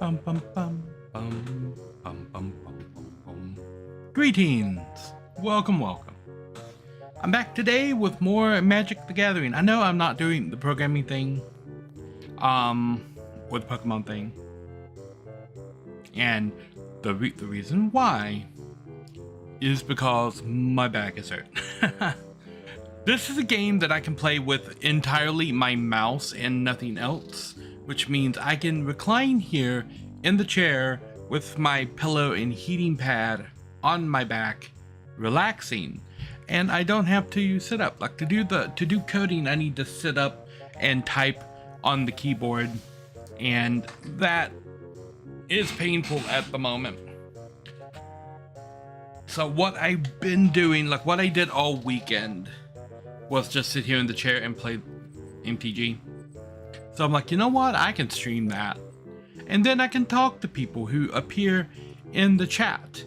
Bum, bum, bum, bum, bum, bum, bum, bum, bum. Greetings! Welcome. I'm back today with more Magic the Gathering. I know I'm not doing the programming thing, with the Pokemon thing. And the reason why is because my back is hurt. This is a game that I can play with entirely my mouse and nothing else, which means I can recline here in the chair with my pillow and heating pad on my back, relaxing, and I don't have to sit up. Like to do coding, I need to sit up and type on the keyboard, and that is painful at the moment. So what I've been doing, like what I did all weekend, was just sit here in the chair and play MTG. So I'm like, you know what? I can stream that. And then I can talk to people who appear in the chat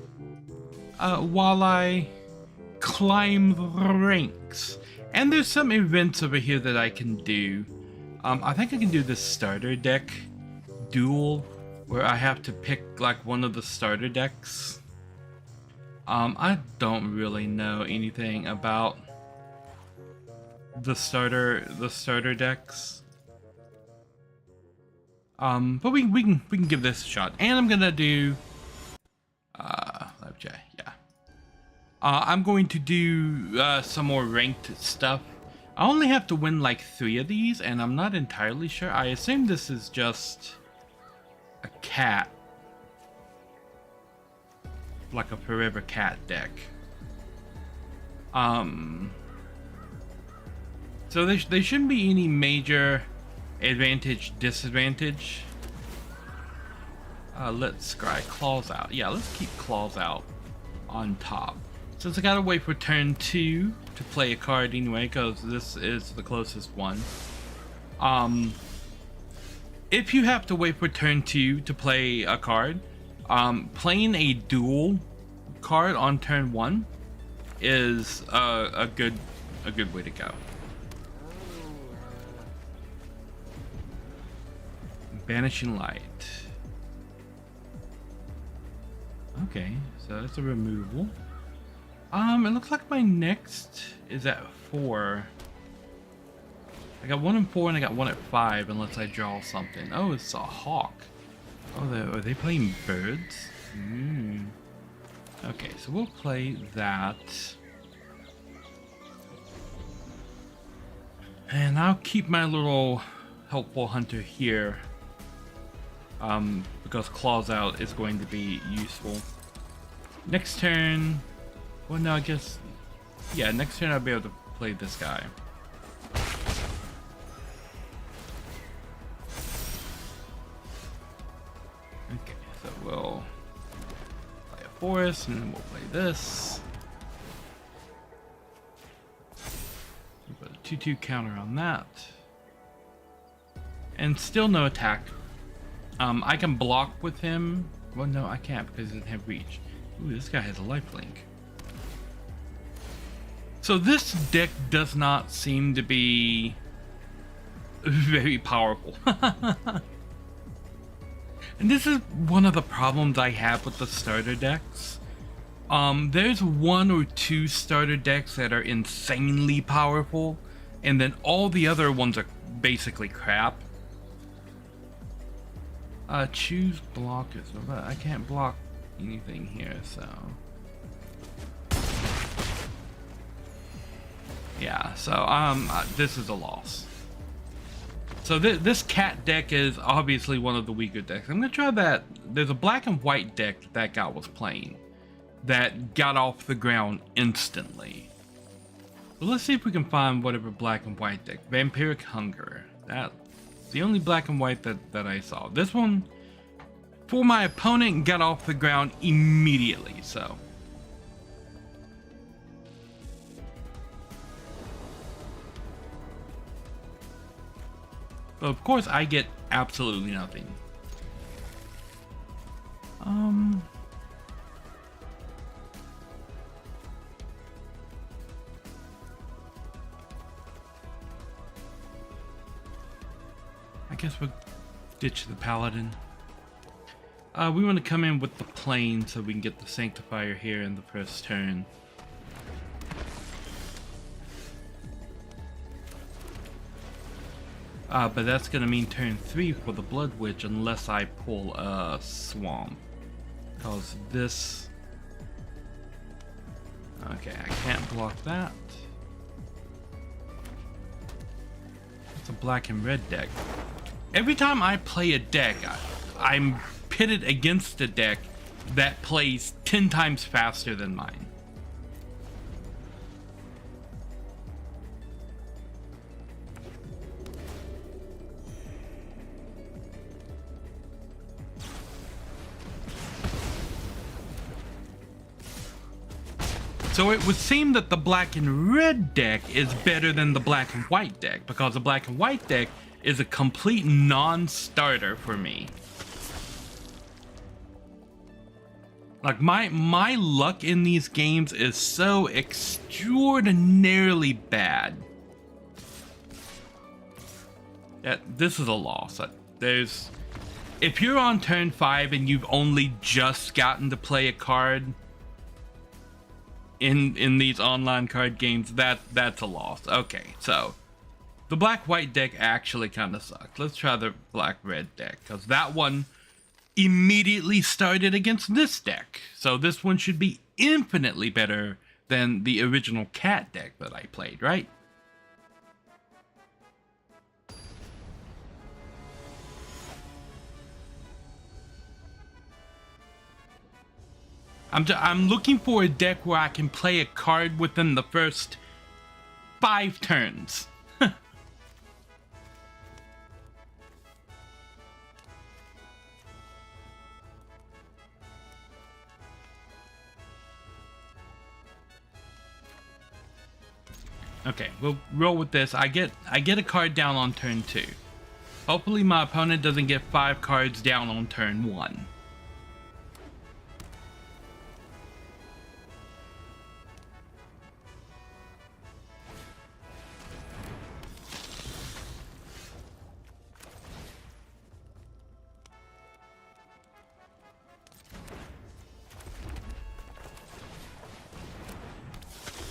while I climb the ranks. And there's some events over here that I can do. I think I can do the starter deck duel where I have to pick like one of the starter decks. I don't really know anything about the starter decks. But we can give this a shot. And I'm gonna do I'm going to do some more ranked stuff. I only have to win like 3 of these, and I'm not entirely sure. I assume this is just a cat, like a forever cat deck. So there shouldn't be any major advantage, disadvantage. Let's scry claws out. Yeah, let's keep claws out on top. Since I gotta wait for turn 2 to play a card anyway, because this is the closest one. If you have to wait for turn 2 to play a card, playing a dual card on turn 1 is a good way to go. Banishing Light. Okay, so that's a removal. It looks like my next is at 4. I got 1 and 4 and I got 1 at 5 unless I draw something. Oh, it's a hawk. Oh, are they playing birds? Okay, so we'll play that. And I'll keep my little helpful hunter here. Because claws out is going to be useful. Next turn, well no, I guess, yeah, next turn I'll be able to play this guy. Okay, so we'll play a forest and then we'll play this. We'll put a 2/2 counter on that. And still no attack. I can block with him. Well, no, I can't because he doesn't have reach. Ooh, this guy has a lifelink. So this deck does not seem to be very powerful. And this is one of the problems I have with the starter decks. There's 1 or 2 starter decks that are insanely powerful, and then all the other ones are basically crap. Choose blockers. But I can't block anything here, so yeah. So this is a loss. So this cat deck is obviously one of the weaker decks. I'm gonna try that. There's a black and white deck that guy was playing that got off the ground instantly. But let's see if we can find whatever black and white deck. Vampiric Hunger. That's the only black and white that I saw. This one, for my opponent, got off the ground immediately, so. But of course, I get absolutely nothing. I guess we'll ditch the paladin. We want to come in with the plane so we can get the Sanctifier here in the first turn. But that's going to mean turn 3 for the Blood Witch unless I pull a Swamp. Because this... Okay, I can't block that. It's a black and red deck. Every time I play a deck, I'm pitted against a deck that plays 10 times faster than mine. So it would seem that the black and red deck is better than the black and white deck, because the black and white deck is a complete non-starter for me. Like my luck in these games is so extraordinarily bad that this is a loss. If you're on turn 5 and you've only just gotten to play a card in these online card games, that's a loss. Okay, so the black-white deck actually kind of sucks. Let's try the black-red deck, because that one immediately started against this deck. So this one should be infinitely better than the original cat deck that I played, right? I'm looking for a deck where I can play a card within the first 5 turns. Okay, we'll roll with this. I get a card down on turn 2. Hopefully my opponent doesn't get 5 cards down on turn 1.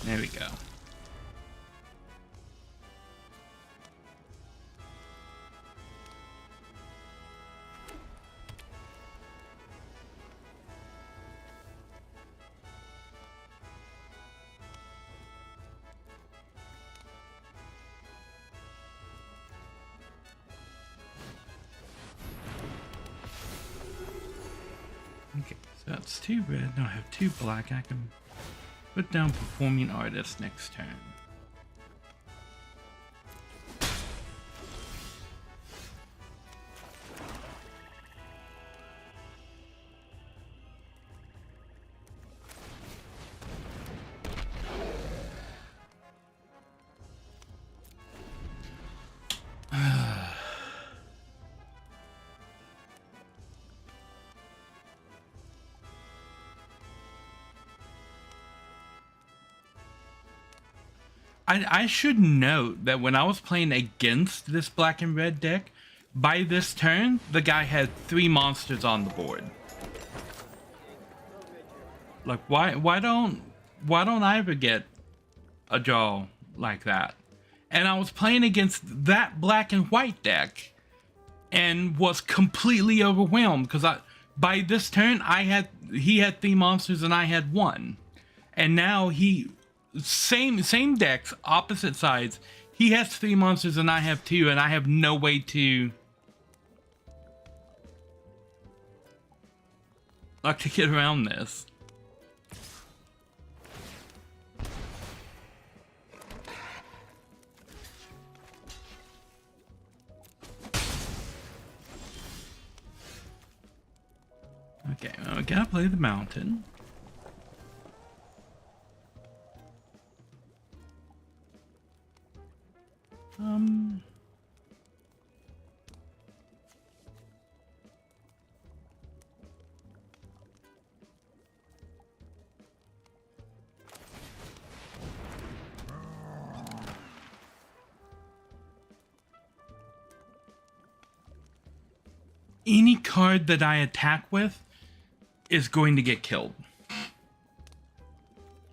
There we go. Okay, so that's 2 red. Now I have 2 black. I can put down Performing Artist next turn. I should note that when I was playing against this black and red deck, by this turn, the guy had 3 monsters on the board. Like, why don't I ever get a draw like that? And I was playing against that black and white deck and was completely overwhelmed because by this turn he had 3 monsters and I had 1. And now same decks, opposite sides. He has 3 monsters and I have 2, and I have no way to get around this. Okay, well, we gotta play the mountain. any card that I attack with is going to get killed.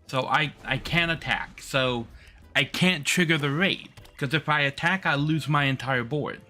So I can't attack. So I can't trigger the raid. Because if I attack, I lose my entire board.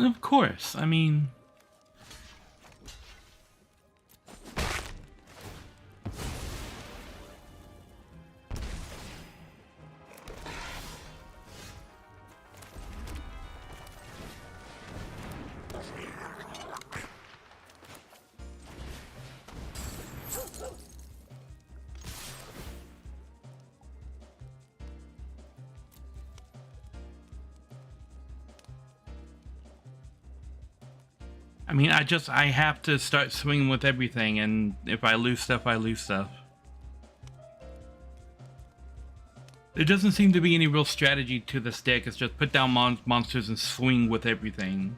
Of course. I mean... I have to start swinging with everything, and if I lose stuff, I lose stuff. There doesn't seem to be any real strategy to this deck. It's just put down monsters and swing with everything.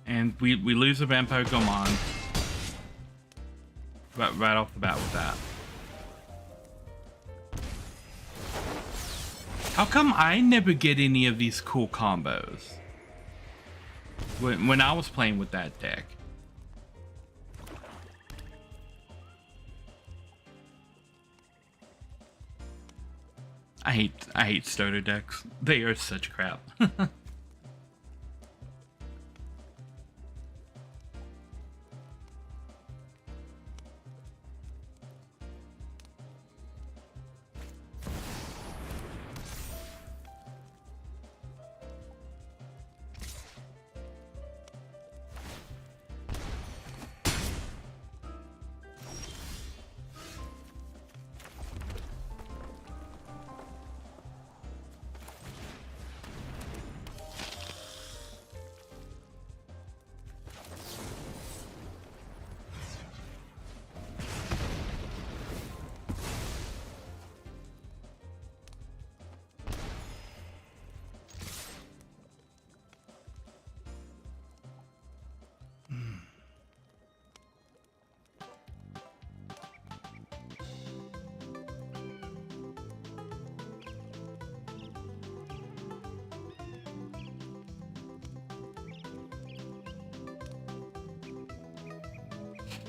And we lose a Vampire Goemon. Right off the bat with that. How come I never get any of these cool combos? When I was playing with that deck. I hate starter decks. They are such crap.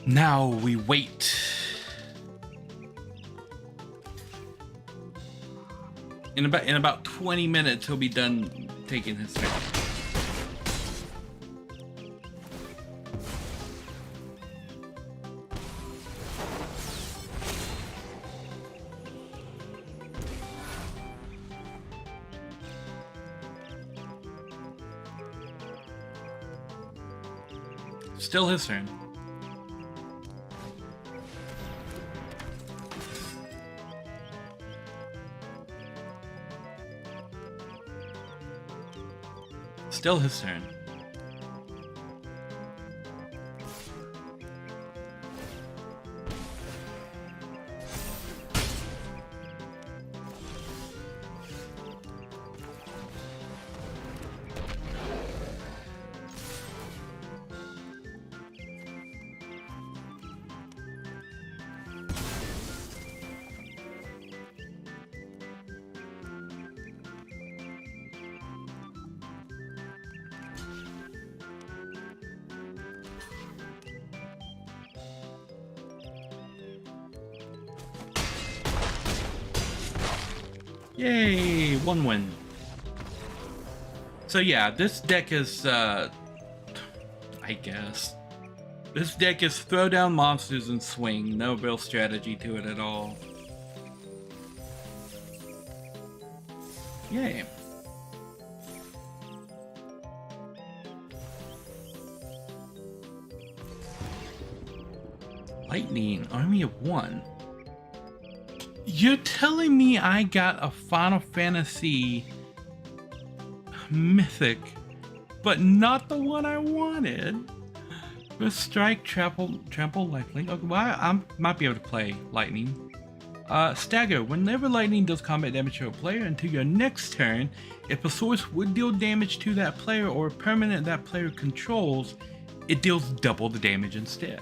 Now we wait. In about 20 minutes, he'll be done taking his turn. Still his turn. Still his turn. Yay, one win. So yeah, this deck is, I guess. This deck is throw down monsters and swing. No real strategy to it at all. Yay. Lightning, army of 1. You're telling me I got a Final Fantasy Mythic, but not the one I wanted? First strike, trample, lifelink. Okay, well, I might be able to play lightning. Stagger. Whenever lightning does combat damage to a player until your next turn, if a source would deal damage to that player or a permanent that player controls, it deals double the damage instead.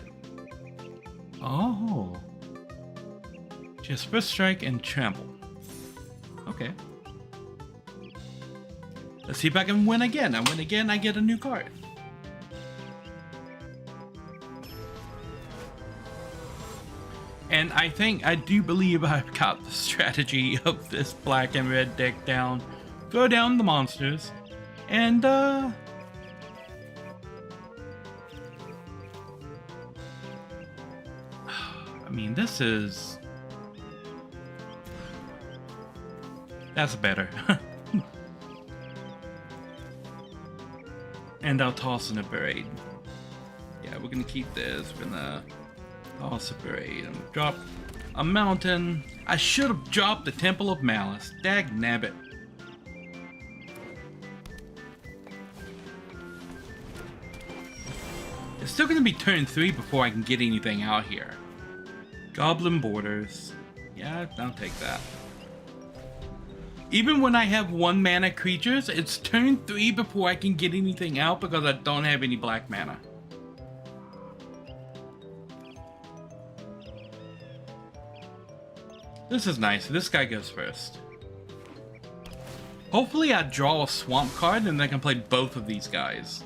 Oh. Just first strike and trample. Okay. Let's see if I can win again. I win again, I get a new card. And I do believe I've got the strategy of this black and red deck down. Throw down the monsters. And, I mean, this is... That's better. And I'll toss in a Braid. Yeah, we're gonna keep this. We're gonna toss a Braid. I'm gonna drop a mountain. I should have dropped the Temple of Malice. Dag nabbit. It's still gonna be turn 3 before I can get anything out here. Goblin Borders. Yeah, I'll take that. Even when I have 1 mana creatures, it's turn 3 before I can get anything out because I don't have any black mana. This is nice. This guy goes first. Hopefully I draw a swamp card and I can play both of these guys.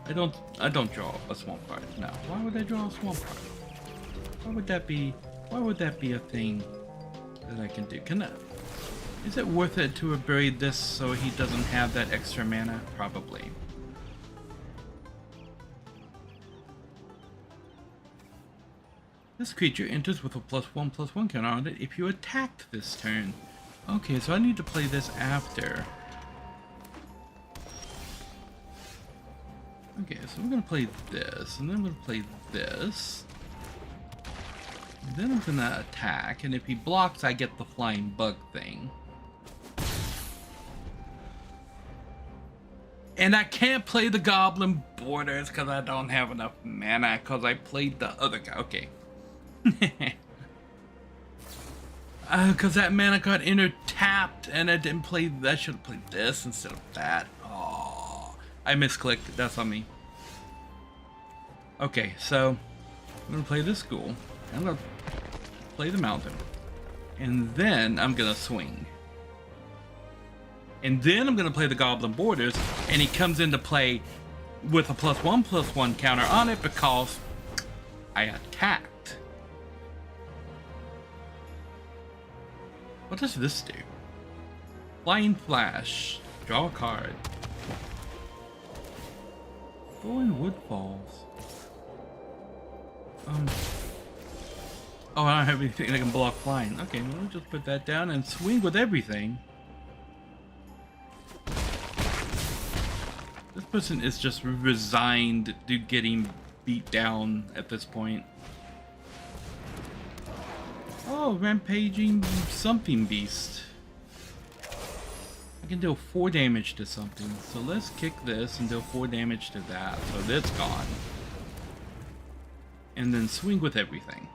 I don't draw a swamp card. No. Why would I draw a swamp card? Why would that be a thing that I can do? Is it worth it to upgrade this so he doesn't have that extra mana? Probably. This creature enters with a +1/+1 counter on it if you attacked this turn. Okay, so I need to play this after. Okay, so I'm gonna play this, and then I'm gonna play this. And then I'm gonna attack, and if he blocks, I get the flying bug thing. And I can't play the Goblin Borders because I don't have enough mana because I played the other guy. Okay. Because that mana card entered tapped, and I didn't play. I should have played this instead of that. Oh, I misclicked. That's on me. Okay, so I'm gonna play this ghoul. I'm gonna play the mountain, and then I'm gonna swing. And then I'm gonna play the Goblin Borders, and he comes into play with a +1/+1 counter on it because I attacked. What does this do? Flying Flash. Draw a card. Going Woodfalls. Oh, I don't have anything that can block flying. Okay, well, we'll just put that down and swing with everything. This person is just resigned to getting beat down at this point. Oh, rampaging something beast. I can deal 4 damage to something. So let's kick this and deal 4 damage to that. So that's gone. And then swing with everything.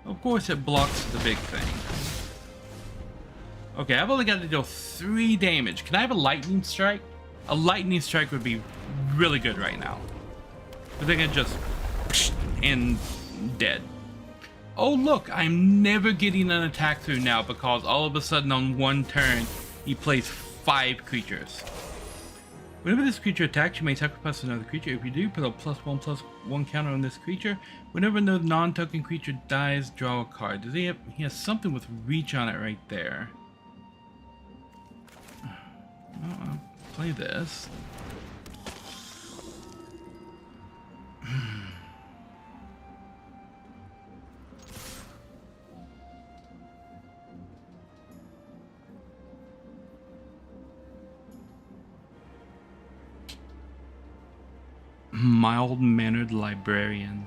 Of course it blocks the big thing. Okay, I've only got to deal 3 damage. Can I have a lightning strike? A lightning strike would be really good right now. But they can just and dead. Oh look, I'm never getting an attack through now because all of a sudden on 1 turn he plays 5 creatures. Whenever this creature attacks, you may sacrifice another creature. If you do, put a +1/+1 counter on this creature. Whenever another non-token creature dies, draw a card. Does he have? He has something with reach on it right there. Well, I'll play this. Mild-mannered librarian.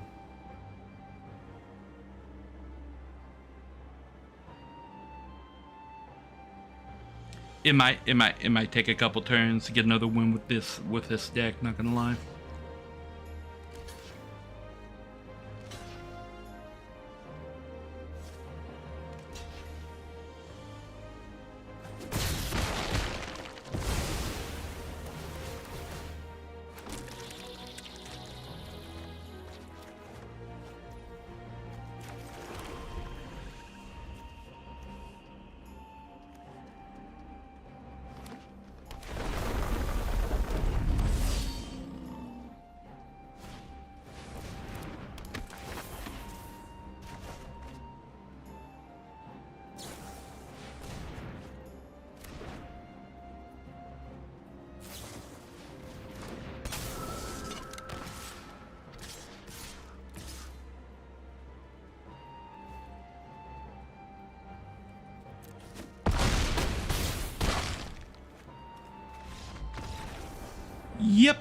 It might take a couple turns to get another win with this deck, not gonna lie. Yep.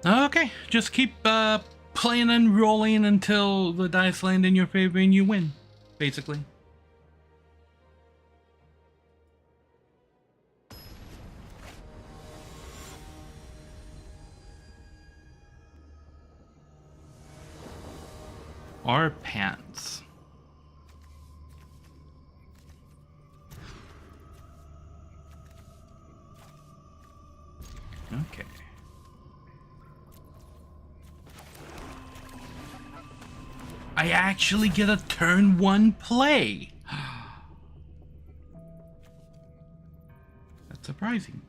Okay, just keep playing and rolling until the dice land in your favor and you win, basically. Or pants. Okay. I actually get a turn 1 play. That's surprising.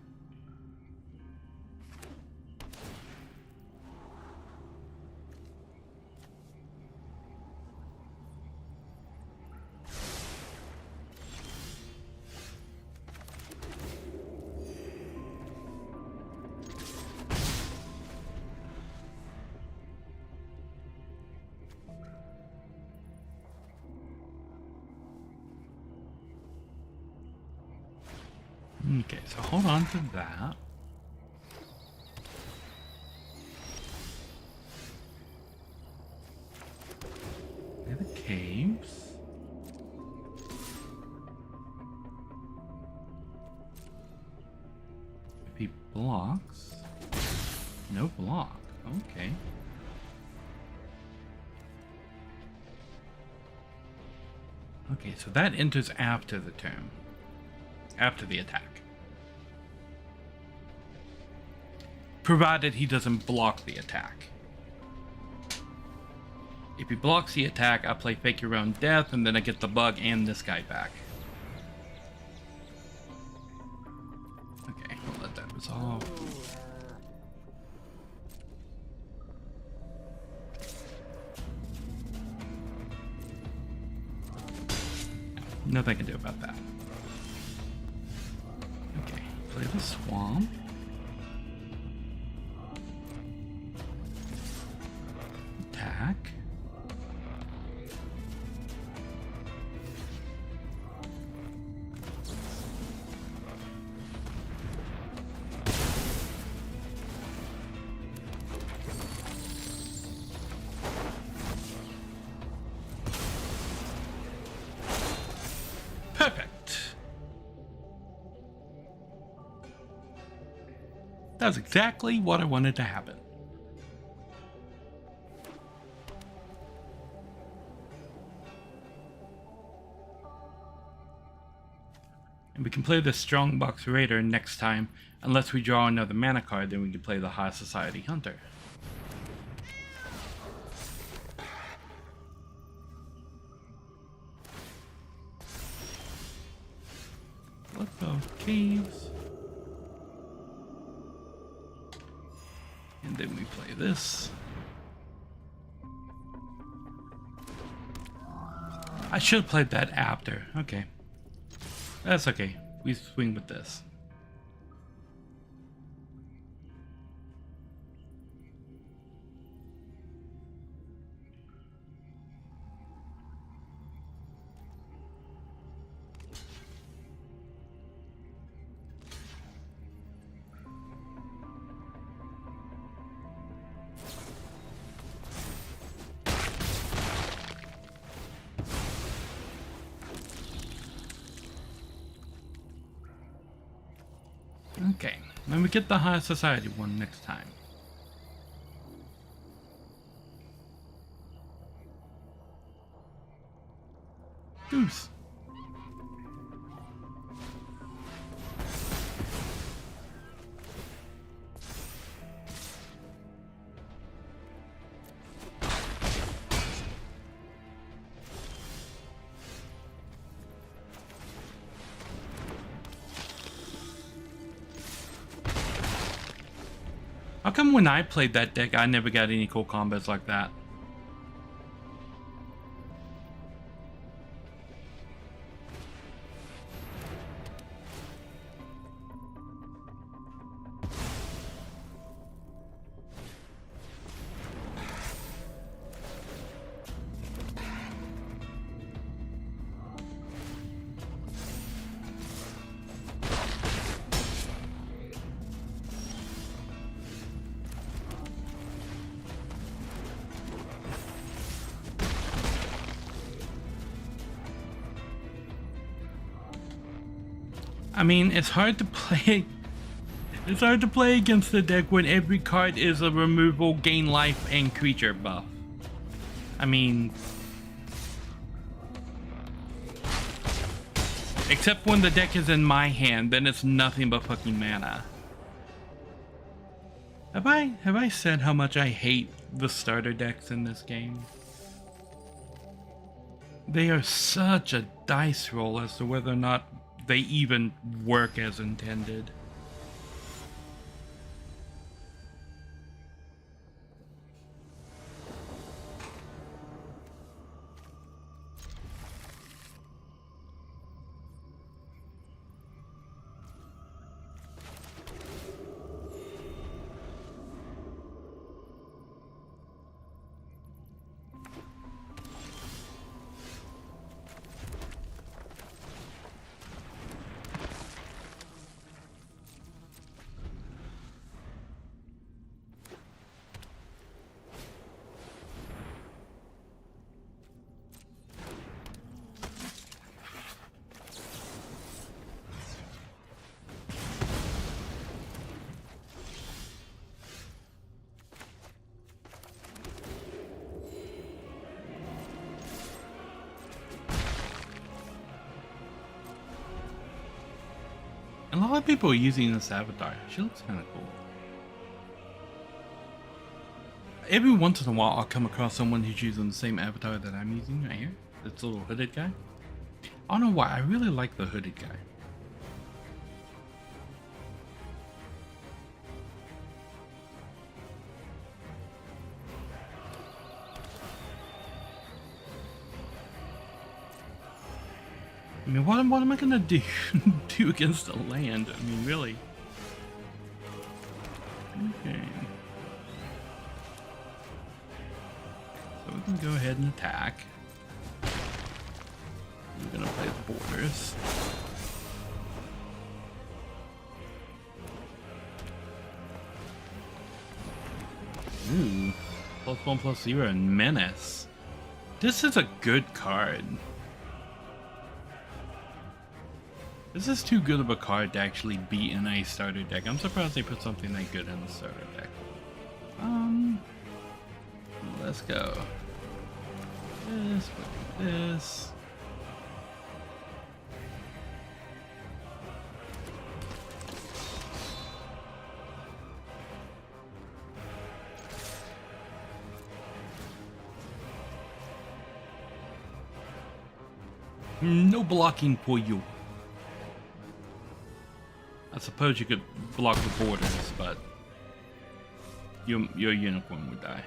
Okay, so hold on to that. The caves. If he blocks. No block. Okay. Okay, so that enters after the turn. After the attack. Provided he doesn't block the attack. If he blocks the attack, I play Fake Your Own Death, and then I get the bug and this guy back. Okay, we'll let that resolve. Nothing I can do about that. Okay, play the swamp. Attack. Perfect. That's exactly what I wanted to happen. And we can play the Strongbox Raider next time. Unless we draw another mana card, then we can play the High Society Hunter. Let's go caves. And then we play this. I should have played that after. Okay. That's okay. We swing with this. Okay, then we get the high society one next time. Goose. How come when I played that deck, I never got any cool combos like that? I mean, it's hard to play. It's hard to play against the deck when every card is a removal, gain life, and creature buff. I mean, except when the deck is in my hand, then it's nothing but fucking mana. Have I said how much I hate the starter decks in this game? They are such a dice roll as to whether or not they even work as intended. A lot of people are using this avatar. She looks kind of cool. Every once in a while, I'll come across someone who's using the same avatar that I'm using right here. This little hooded guy. I don't know why, I really like the hooded guy. I mean, what am I gonna do against the land? I mean, really. Okay. So we can go ahead and attack. We're gonna play the borders. Ooh. +1/+0 and menace. This is a good card. This is too good of a card to actually be in a starter deck. I'm surprised they put something that good in the starter deck. Let's go. This. No blocking for you. I suppose you could block the borders, but your unicorn would die.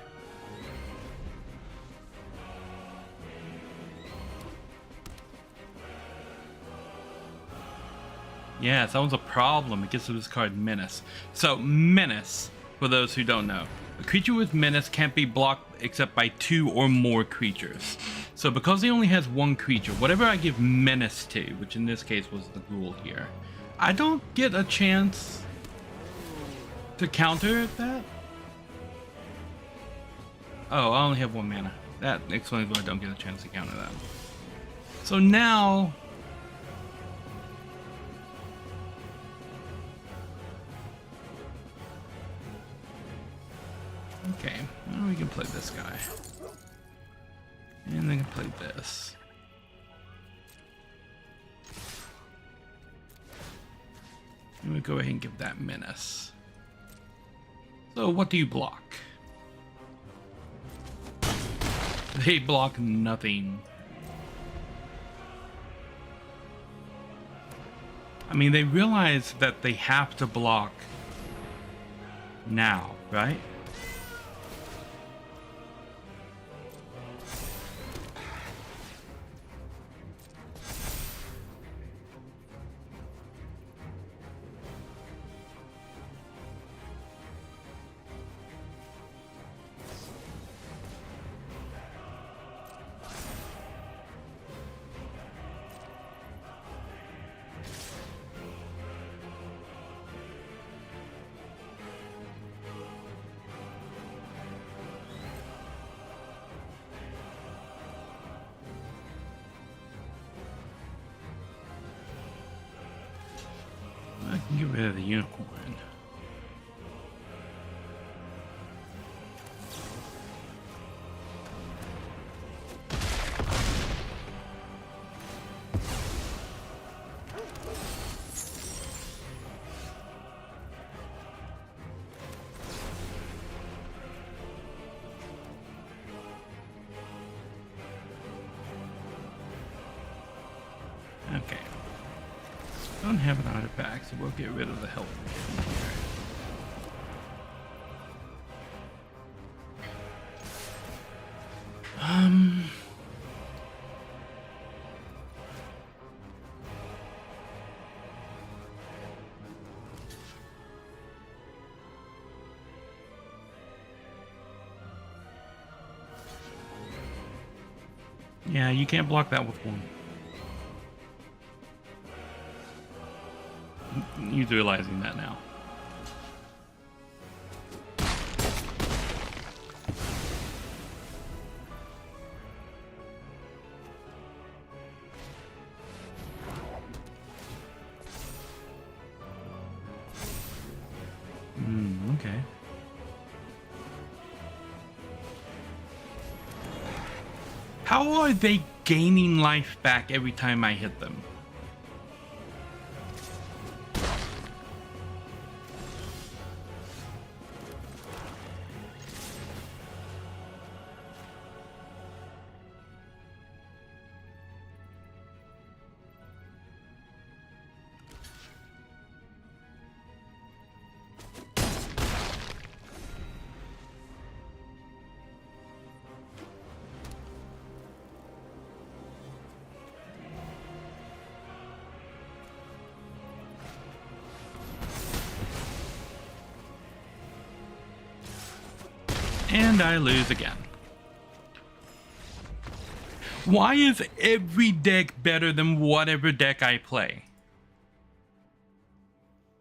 Yes, that was a problem. It gets to this card, Menace. So, Menace, for those who don't know, a creature with Menace can't be blocked except by 2 or more creatures. So, because he only has 1 creature, whatever I give Menace to, which in this case was the Ghoul here, I don't get a chance to counter that. Oh, I only have 1 mana. That explains why I don't get a chance to counter that. So now Okay, now we can play this guy. And then play this. And we go ahead and give that menace. So what do you block? They block nothing. I mean, they realize that they have to block now, right? I can get rid of the unicorn. Okay. Don't have an artifact, so we'll get rid of the health. Yeah, you can't block that with one. You're realizing that now. Okay. How are they gaining life back every time I hit them? And I lose again. Why is every deck better than whatever deck I play?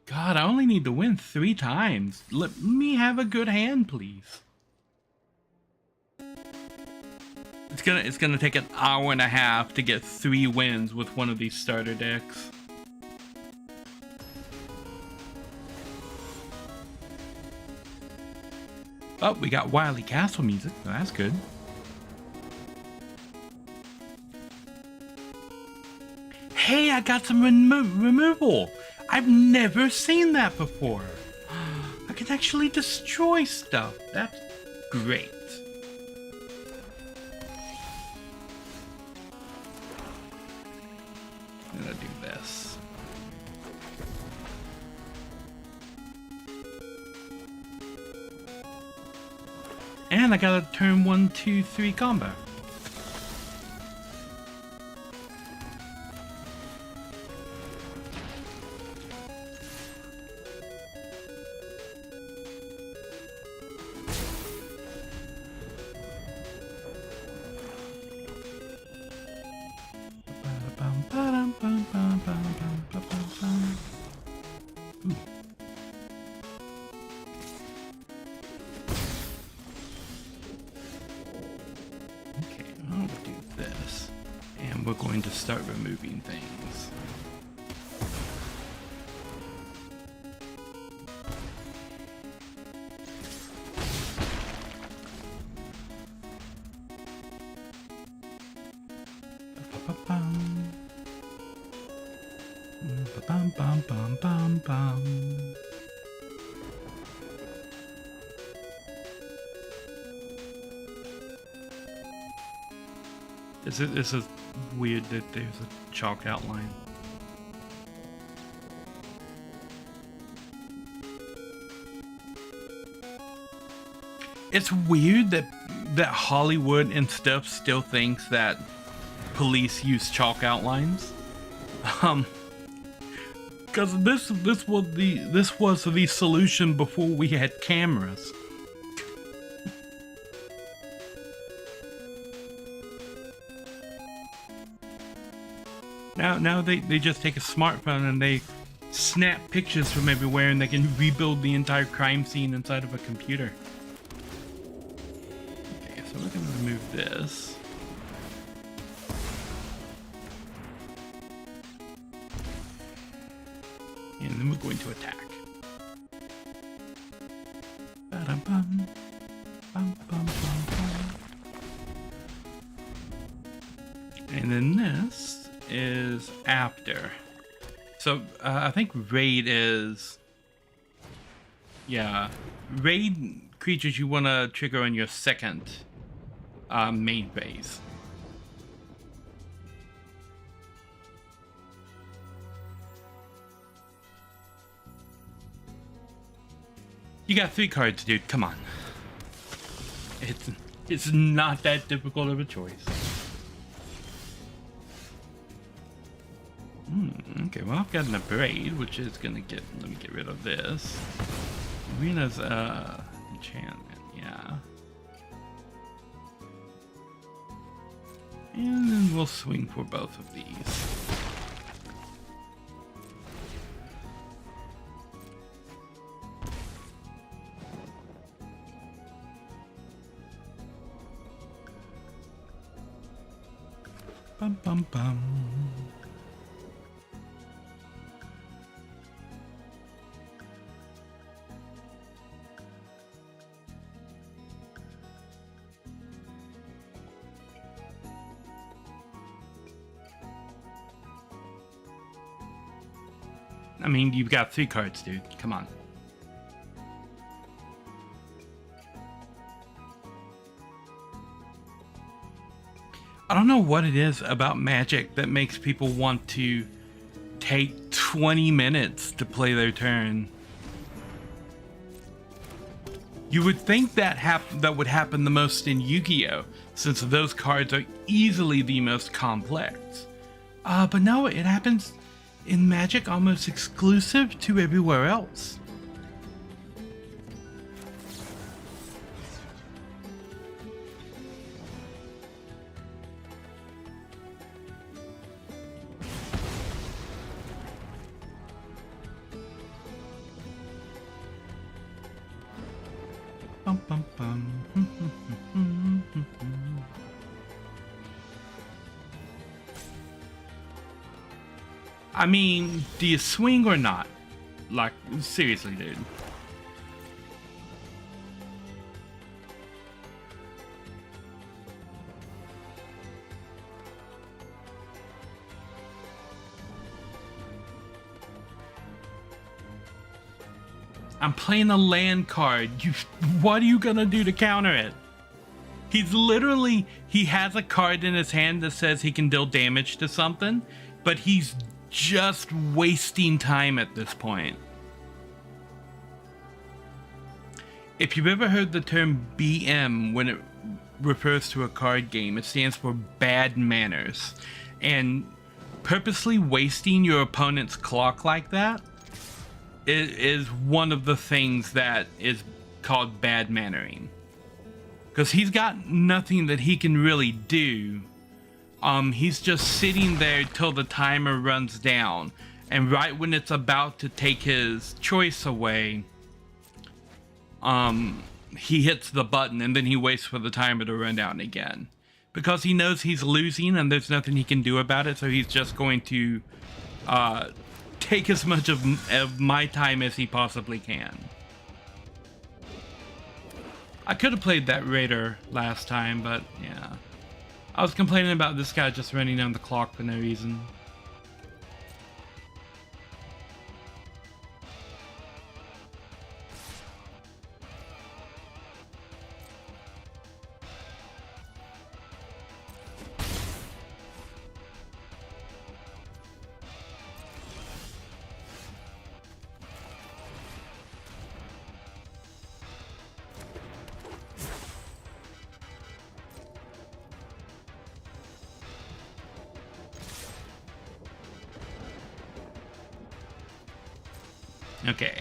God, I only need to win 3 times. Let me have a good hand, please. It's gonna take an hour and a half to get 3 wins with one of these starter decks. Oh, we got Wily Castle music. Oh, that's good. Hey, I got some removal. I've never seen that before. I can actually destroy stuff. That's great. I'm gonna do this. And I got a turn 1, 2, 3 combo. Ooh. I'll do this, and we're going to start removing things. This is weird that there's a chalk outline. It's weird that Hollywood and stuff still thinks that police use chalk outlines. Because this was the solution before we had cameras. Now they just take a smartphone and they snap pictures from everywhere and they can rebuild the entire crime scene inside of a computer. Okay, so we're gonna remove this. And then we're going to attack. Ba-dum-bum. Bum, bum, bum, bum. And then this is after. So I think raid is, yeah, raid creatures you want to trigger on your second main phase. You got 3 cards, dude. Come on. It's not that difficult of a choice. Okay, well, I've got an abrade, which is gonna get. Let me get rid of this. Arena's enchantment, yeah. And then we'll swing for both of these. Bum bum bum. I mean, you've got 3 cards, dude. Come on. I don't know what it is about Magic that makes people want to take 20 minutes to play their turn. You would think that that would happen the most in Yu-Gi-Oh, since those cards are easily the most complex. But no, it happens in Magic almost exclusive to everywhere else. Bum, bum, bum. I mean, do you swing or not? Like, seriously, dude. I'm playing a land card. What are you gonna do to counter it? He's literally, he has a card in his hand that says he can deal damage to something, but he's just wasting time at this point. If you've ever heard the term BM when it refers to a card game, it stands for bad manners. And purposely wasting your opponent's clock like that is one of the things that is called bad mannering. Because he's got nothing that he can really do. He's just sitting there till the timer runs down, and right when it's about to take his choice away, he hits the button, and then he waits for the timer to run down again. Because he knows he's losing and there's nothing he can do about it, so he's just going to take as much of my time as he possibly can. I could have played that Raider last time, but yeah. I was complaining about this guy just running down the clock for no reason. Okay.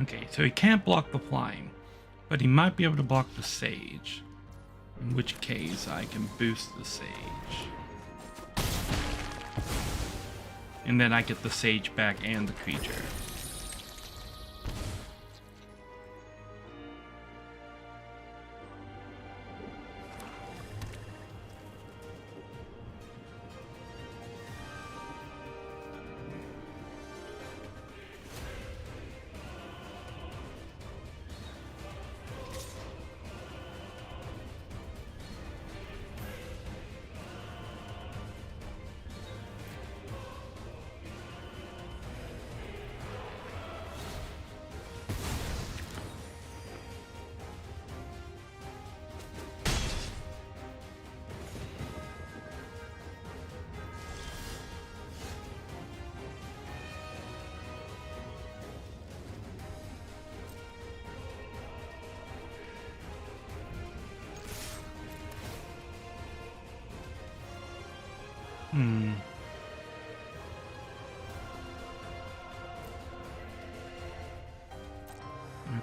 Okay, so he can't block the flying, but he might be able to block the sage. In which case, I can boost the sage. And then I get the sage back and the creature.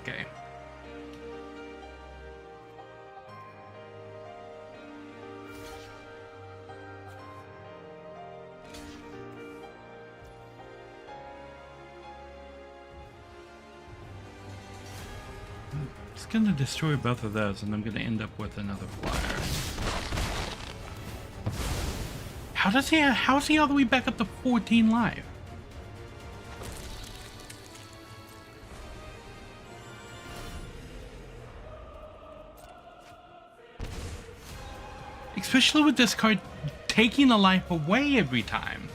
Okay. It's gonna destroy both of those, and I'm gonna end up with another flyer. How's he all the way back up to 14 life? Especially with this card taking a life away every time.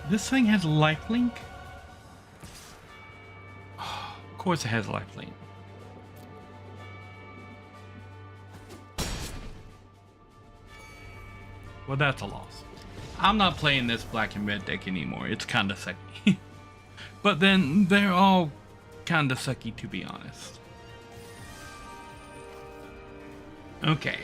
This thing has lifelink? Of course it has lifelink. Well, that's a loss. I'm not playing this black and red deck anymore. It's kind of sucky. But then they're all kind of sucky, to be honest. Okay.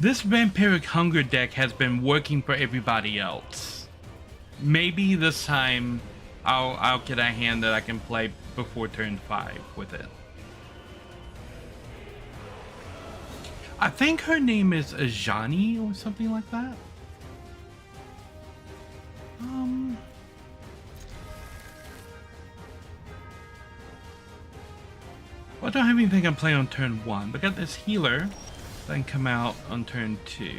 This Vampiric Hunger deck has been working for everybody else. Maybe this time I'll get a hand that I can play before turn 5 with it. I think her name is Ajani or something like that. Well, I don't have anything I can play on turn 1, but I got this healer that can come out on turn 2.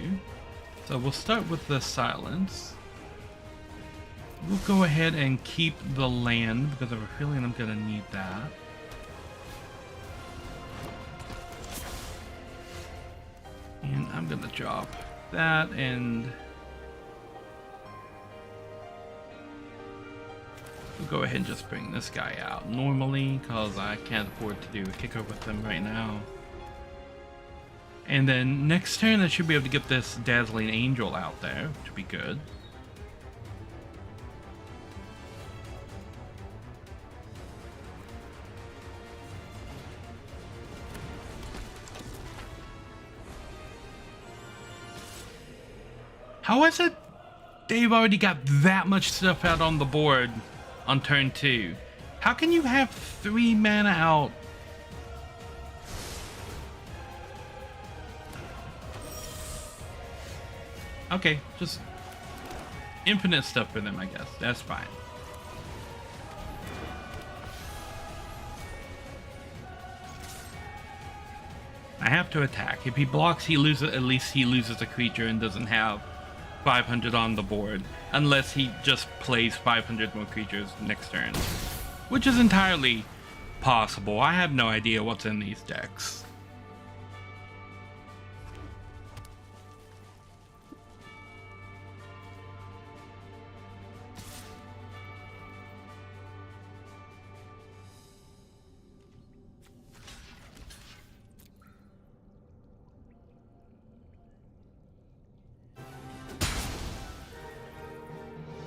So we'll start with the silence. We'll go ahead and keep the land because I have a feeling I'm going to need that. And I'm going to drop that and we'll go ahead and just bring this guy out normally because I can't afford to do a kicker with them right now. And then next turn I should be able to get this Dazzling Angel out there, which would be good. How is it they've already got that much stuff out on the board on turn 2? How can you have 3 mana out? Okay, just infinite stuff for them, I guess. That's fine. I have to attack. If he blocks, he loses. At least he loses a creature and doesn't have 500 on the board, unless he just plays 500 more creatures next turn, which is entirely possible. I have no idea what's in these decks.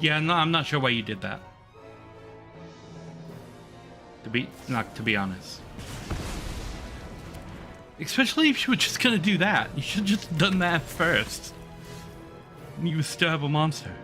Yeah, no, I'm not sure why you did that. To be honest. Especially if you were just gonna do that. You should have just done that first. And you would still have a monster.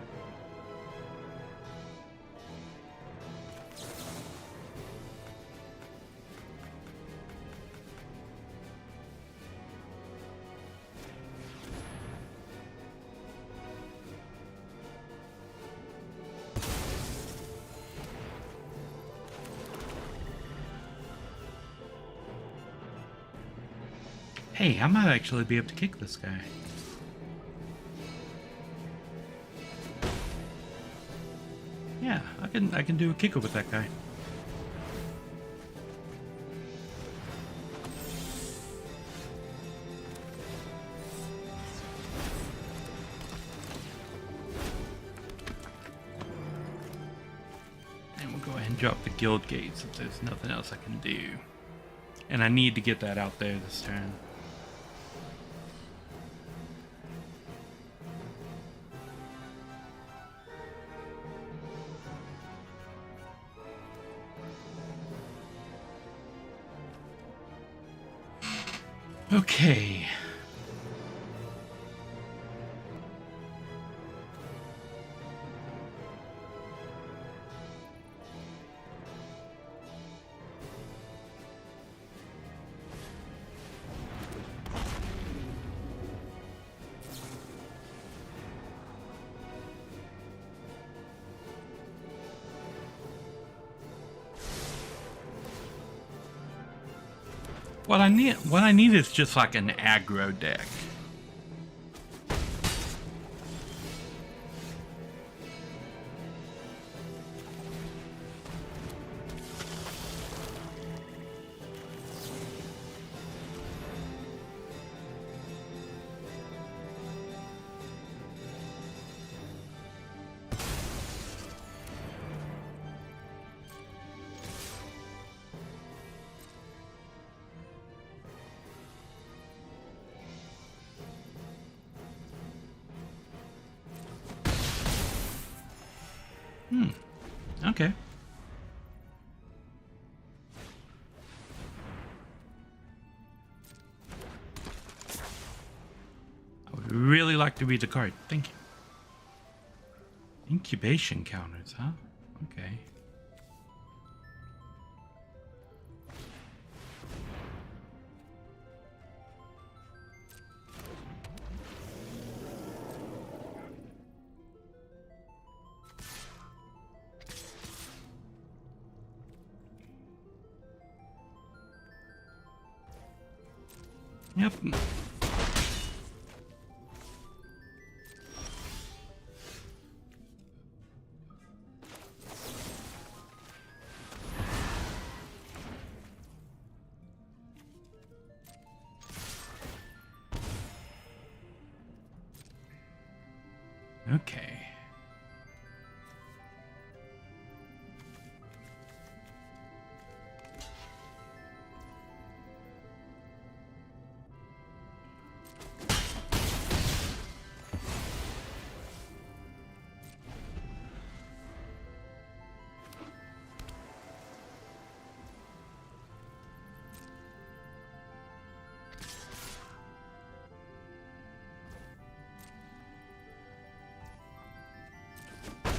Hey, I might actually be able to kick this guy. Yeah, I can do a kicker with that guy. And we'll go ahead and drop the guild gates if there's nothing else I can do. And I need to get that out there this turn. Okay. What I need is just like an aggro deck. Okay. Really like to read the card. Thank you. Incubation counters, huh? Okay. Yep. Okay.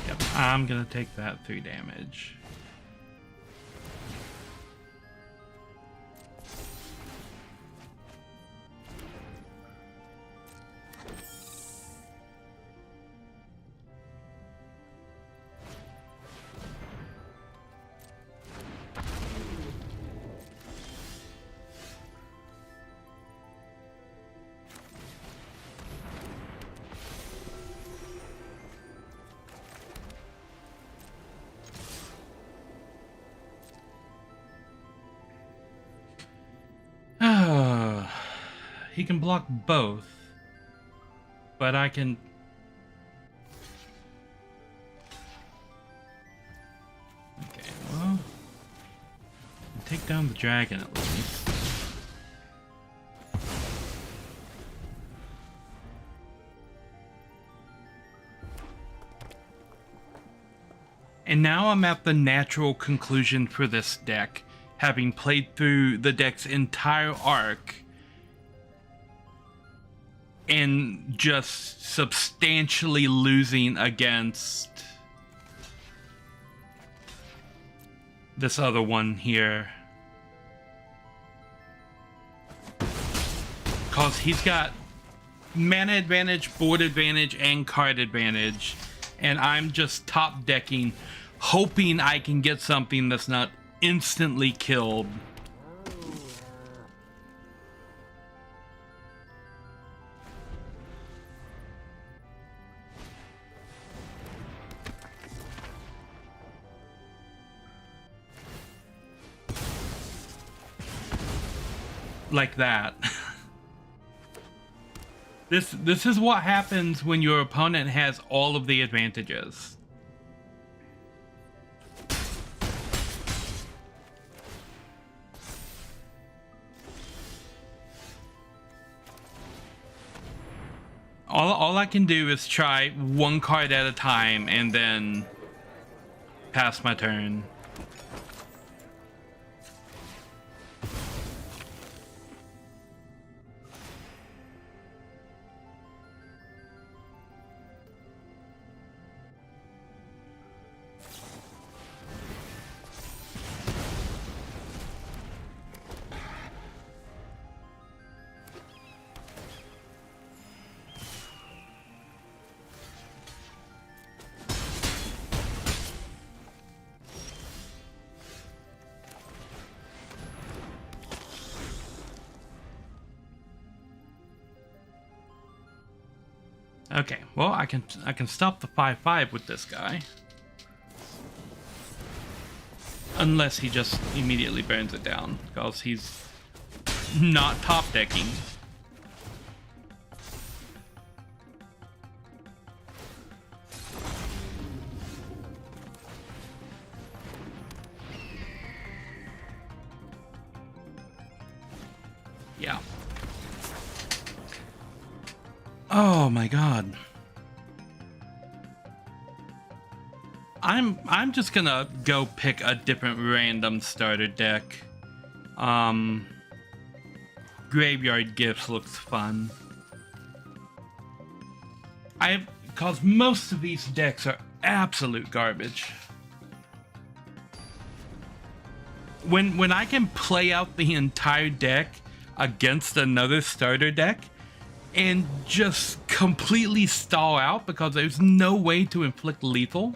Yep, I'm gonna take that 3 damage. He can block both, but I can... Okay, well... take down the dragon at least. And now I'm at the natural conclusion for this deck, having played through the deck's entire arc and just substantially losing against this other one here. Because he's got mana advantage, board advantage, and card advantage. And I'm just top decking, hoping I can get something that's not instantly killed. Like that. This is what happens when your opponent has all of the advantages. All I can do is try one card at a time and then pass my turn. Okay, well, I can stop the 5/5 with this guy. Unless he just immediately burns it down, because he's not top decking. Yeah. Oh my god. I'm just gonna go pick a different random starter deck. Graveyard Gifts looks fun. Because most of these decks are absolute garbage. When I can play out the entire deck against another starter deck and just completely stall out because there's no way to inflict lethal.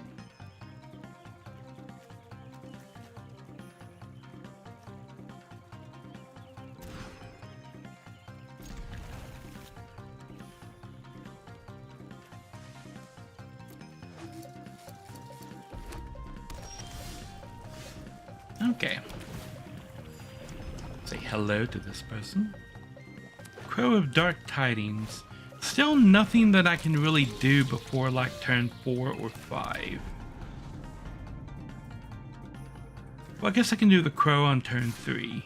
Okay. Say hello to this person. Crow of Dark Tidings. Still nothing that I can really do before like turn 4 or 5. Well, I guess I can do the Crow on turn 3.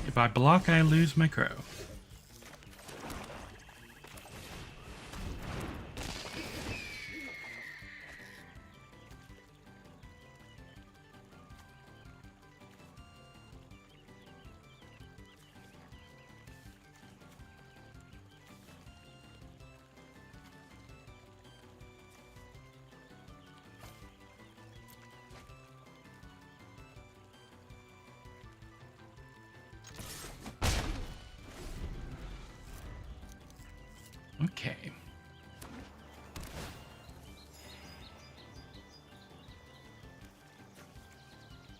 If I block, I lose my Crow. Okay.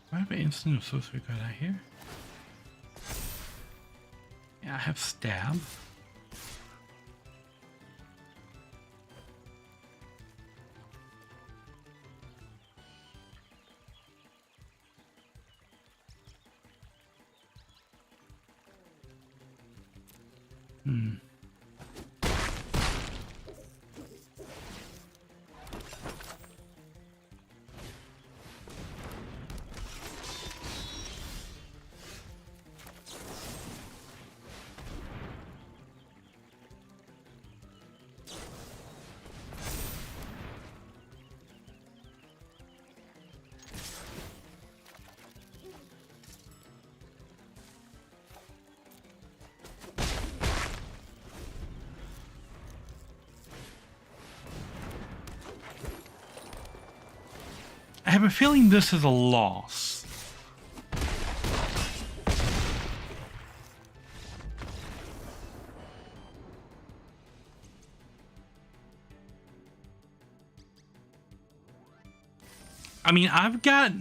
Do I have an instant of sorcery card out here? Yeah, I have stab. I have a feeling this is a loss. I mean, I've got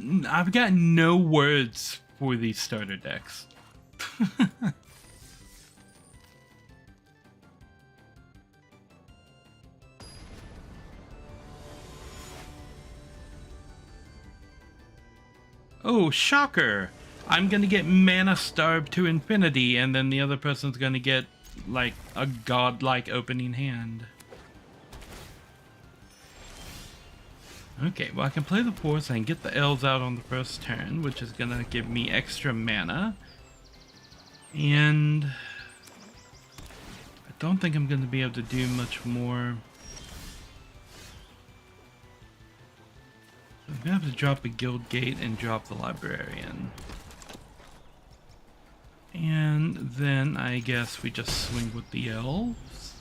no words for these starter decks. Oh, shocker! I'm gonna get mana starved to infinity, and then the other person's gonna get, like, a godlike opening hand. Okay, well I can play the force, I can get the elves out on the first turn, which is gonna give me extra mana. And I don't think I'm gonna be able to do much more. I'm gonna have to drop a guild gate and drop the librarian. And then I guess we just swing with the elves.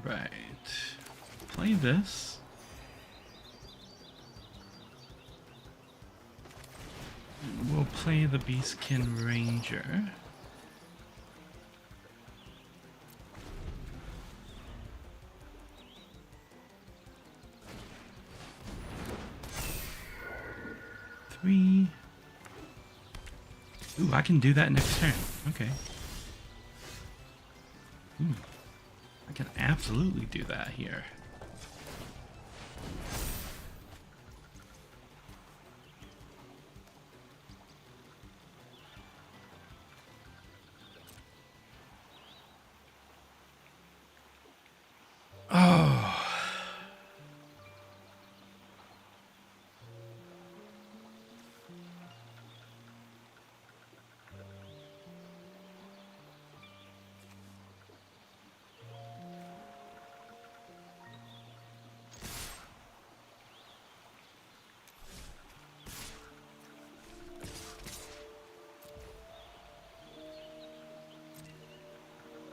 Right. Play this. We'll play the Beastkin Ranger. Three. Ooh, I can do that next turn. Okay. Ooh, I can absolutely do that here.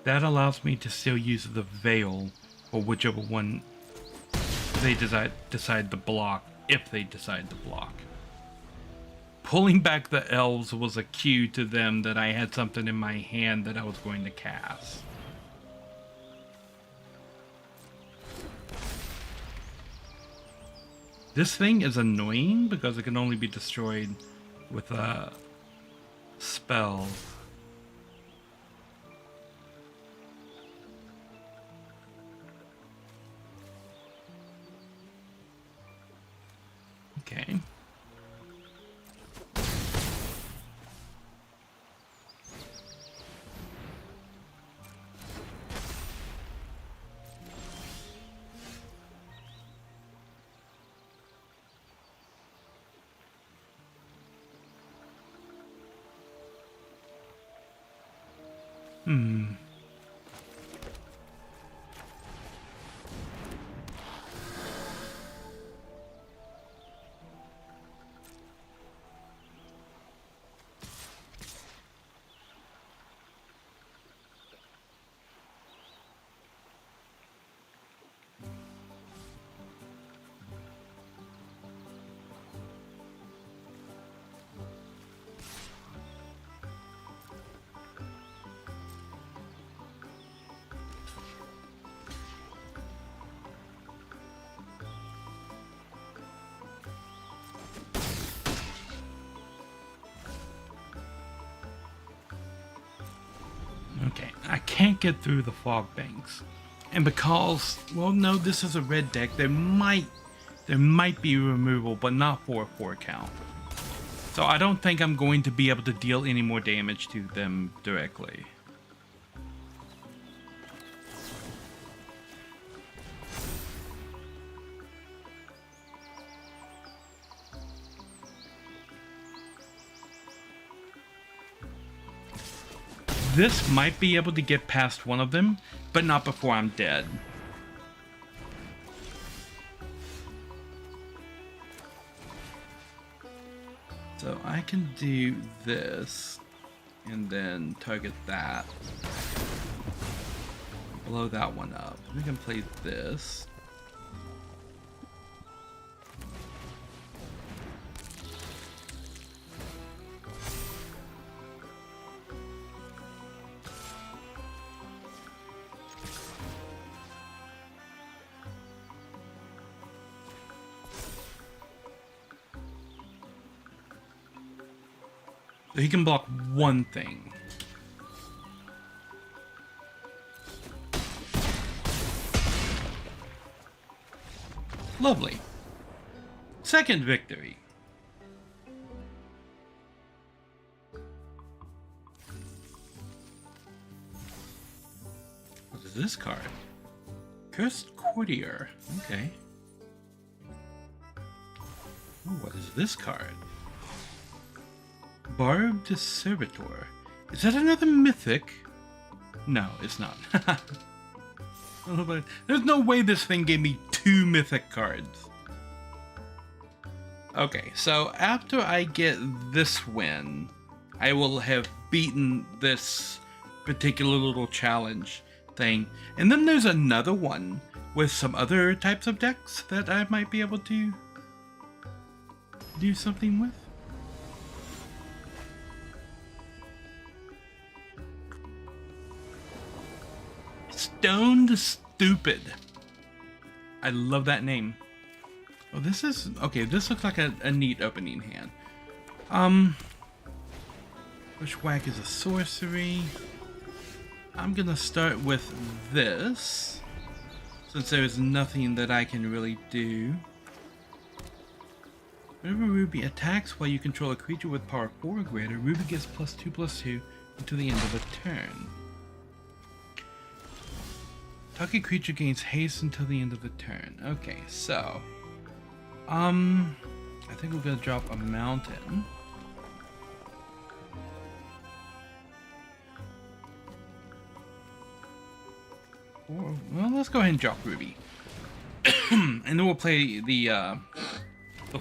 That allows me to still use the Veil, or whichever one they decide to block, if they decide to block. Pulling back the elves was a cue to them that I had something in my hand that I was going to cast. This thing is annoying because it can only be destroyed with a spell. Okay. Okay, I can't get through the fog banks. And because, well, no, this is a red deck, there might be removal, but not for a 4 count. So I don't think I'm going to be able to deal any more damage to them directly. This might be able to get past one of them, but not before I'm dead. So I can do this, and then target that. Blow that one up. We can play this. So he can block one thing. Lovely. Second victory. What is this card? Cursed Courtier. Okay. Oh, what is this card? Barbed Servitor. Is that another mythic? No, it's not. There's no way this thing gave me 2 mythic cards. Okay, so after I get this win, I will have beaten this particular little challenge thing. And then there's another one with some other types of decks that I might be able to do something with. Stoned Stupid. I love that name. Oh, this is... Okay, this looks like a neat opening hand. Bushwhack is a sorcery. I'm gonna start with this, since there's nothing that I can really do. Whenever Ruby attacks while you control a creature with power 4 or greater, Ruby gets +2/+2 until the end of a turn. Target creature gains haste until the end of the turn. Okay, so I think we're gonna drop a mountain. Or, well, let's go ahead and drop Ruby. And then we'll play the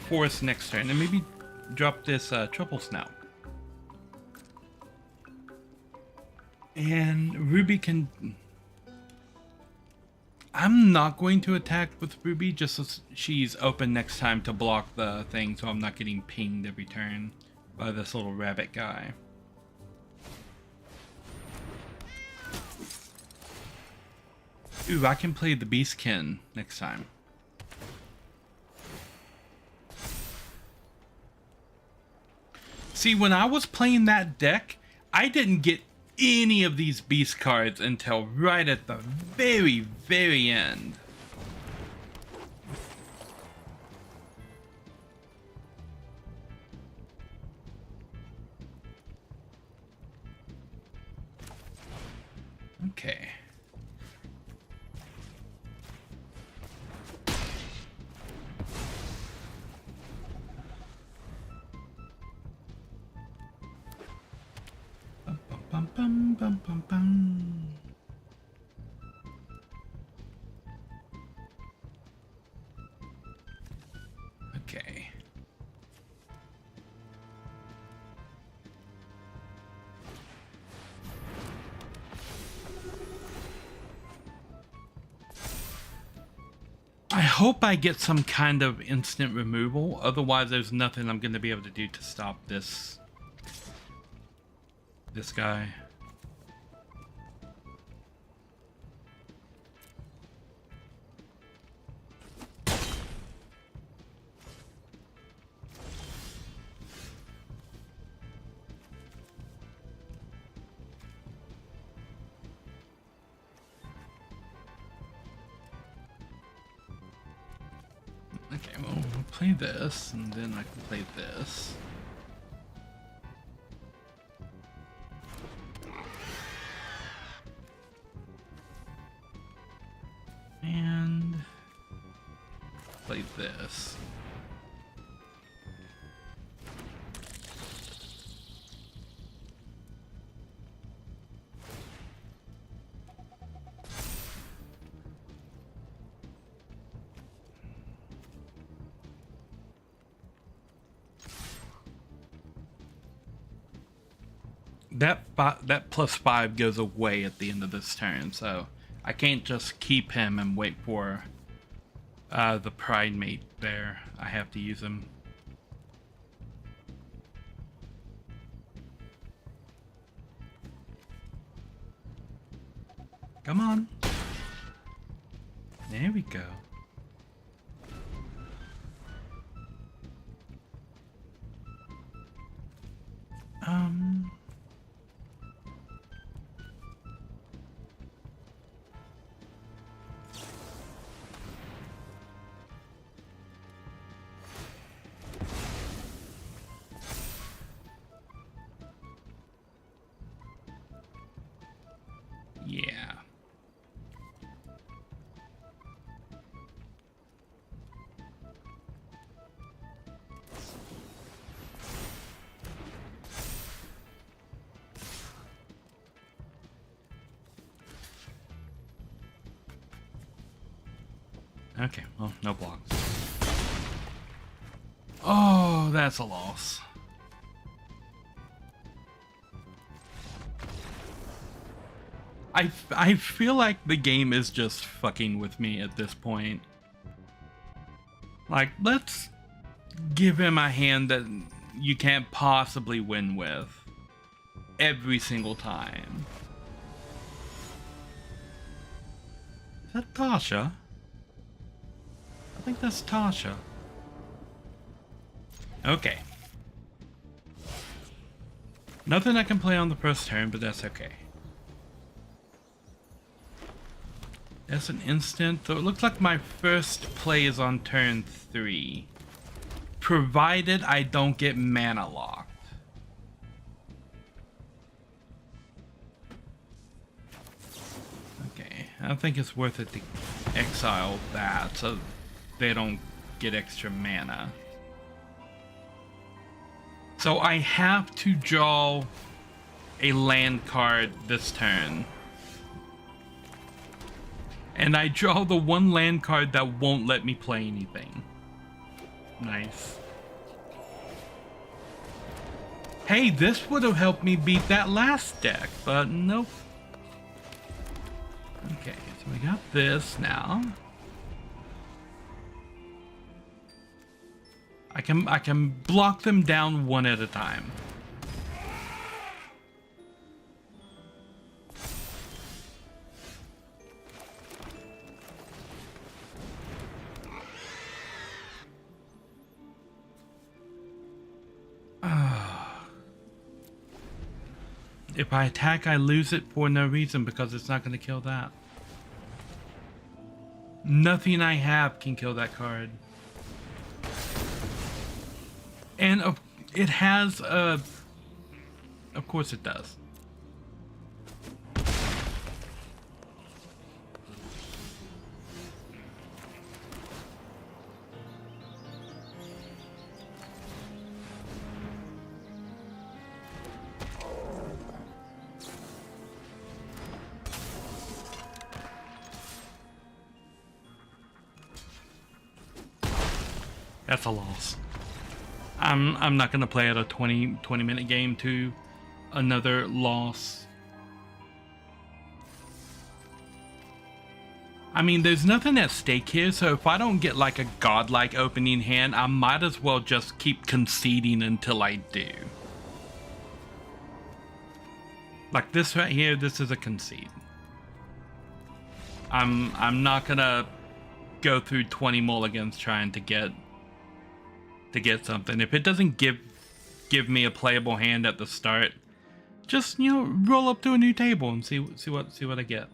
forest next turn, and maybe drop this Triple Snout. And Ruby can... I'm not going to attack with Ruby just so she's open next time to block the thing, so I'm not getting pinged every turn by this little rabbit guy. Ooh, I can play the Beastkin next time. See, when I was playing that deck, I didn't get any of these beast cards until right at the very, very end. Okay. Bum, bum, bum, bum, bum. Okay. I hope I get some kind of instant removal, otherwise there's nothing I'm going to be able to do to stop this guy. Okay, well, we'll play this, and then I can play this. And play this. That +5 goes away at the end of this turn, so I can't just keep him and wait for the Pride Mate there. I have to use him. Come on. There we go. Yeah. Okay, well, no blocks. Oh, that's a loss. I feel like the game is just fucking with me at this point. Like, let's give him a hand that you can't possibly win with every single time. Is that Tasha? I think that's Tasha. Okay. Nothing I can play on the first turn, but that's okay. That's an instant, so it looks like my first play is on turn 3. Provided I don't get mana locked. Okay, I don't think it's worth it to exile that so they don't get extra mana. So I have to draw a land card this turn. And I draw the one land card that won't let me play anything. Nice. Hey, this would have helped me beat that last deck, but nope. So we got this now. I can block them down one at a time. If I attack, I lose it for no reason because it's not going to kill that. Nothing I have can kill that card. And it has a... Of course it does. That's a loss. I'm not gonna play at a 20 minute game to another loss. I mean, there's nothing at stake here, so if I don't get like a godlike opening hand, I might as well just keep conceding until I do. Like this right here, this is a concede. I'm not gonna go through 20 mulligans trying to get something. If it doesn't give me a playable hand at the start, just, you know, roll up to a new table and see what I get.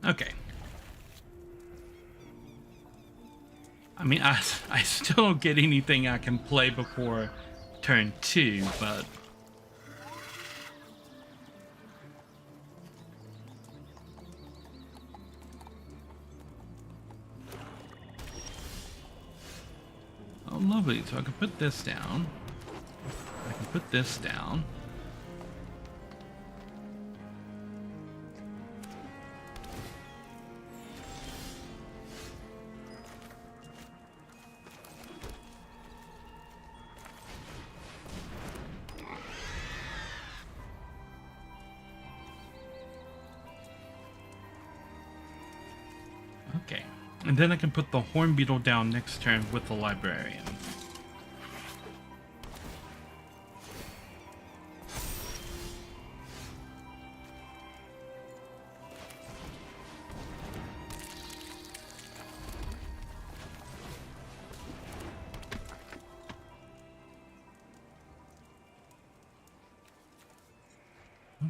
Okay. I mean, I still don't get anything I can play before turn 2, but... Oh, lovely. So I can put this down. I can put this down. Okay, and then I can put the Horn Beetle down next turn with the Librarian.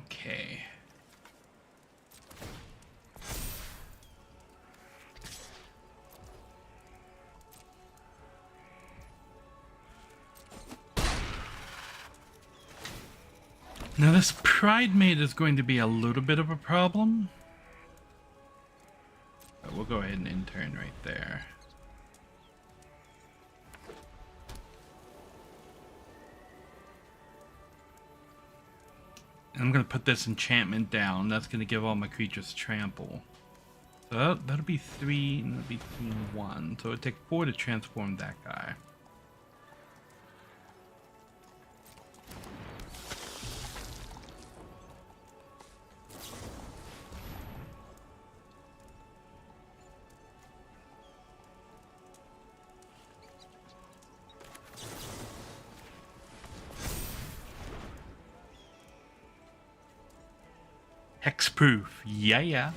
Okay. Now this Pride Mate is going to be a little bit of a problem. But we'll go ahead and intern right there. And I'm going to put this enchantment down. That's going to give all my creatures trample. So that'll be 3, and that'll be 3 and 1. So it'll take 4 to transform that guy. Hexproof, yeah.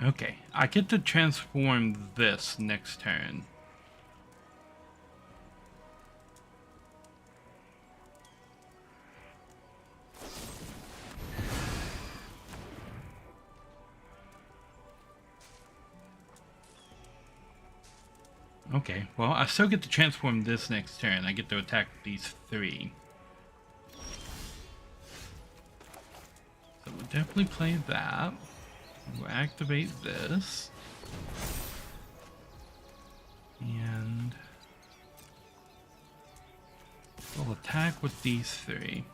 Okay, I get to transform this next turn. Okay, well, I still get to transform this next turn. I get to attack these 3. So we'll definitely play that. We'll activate this. And we'll attack with these 3.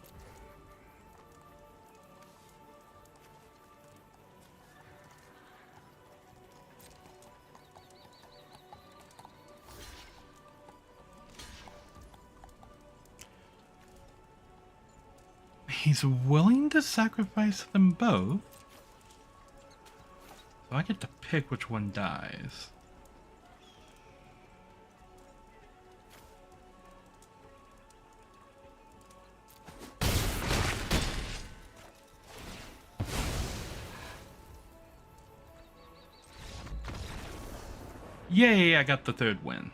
He's willing to sacrifice them both. So I get to pick which one dies. Yay, I got the 3rd win.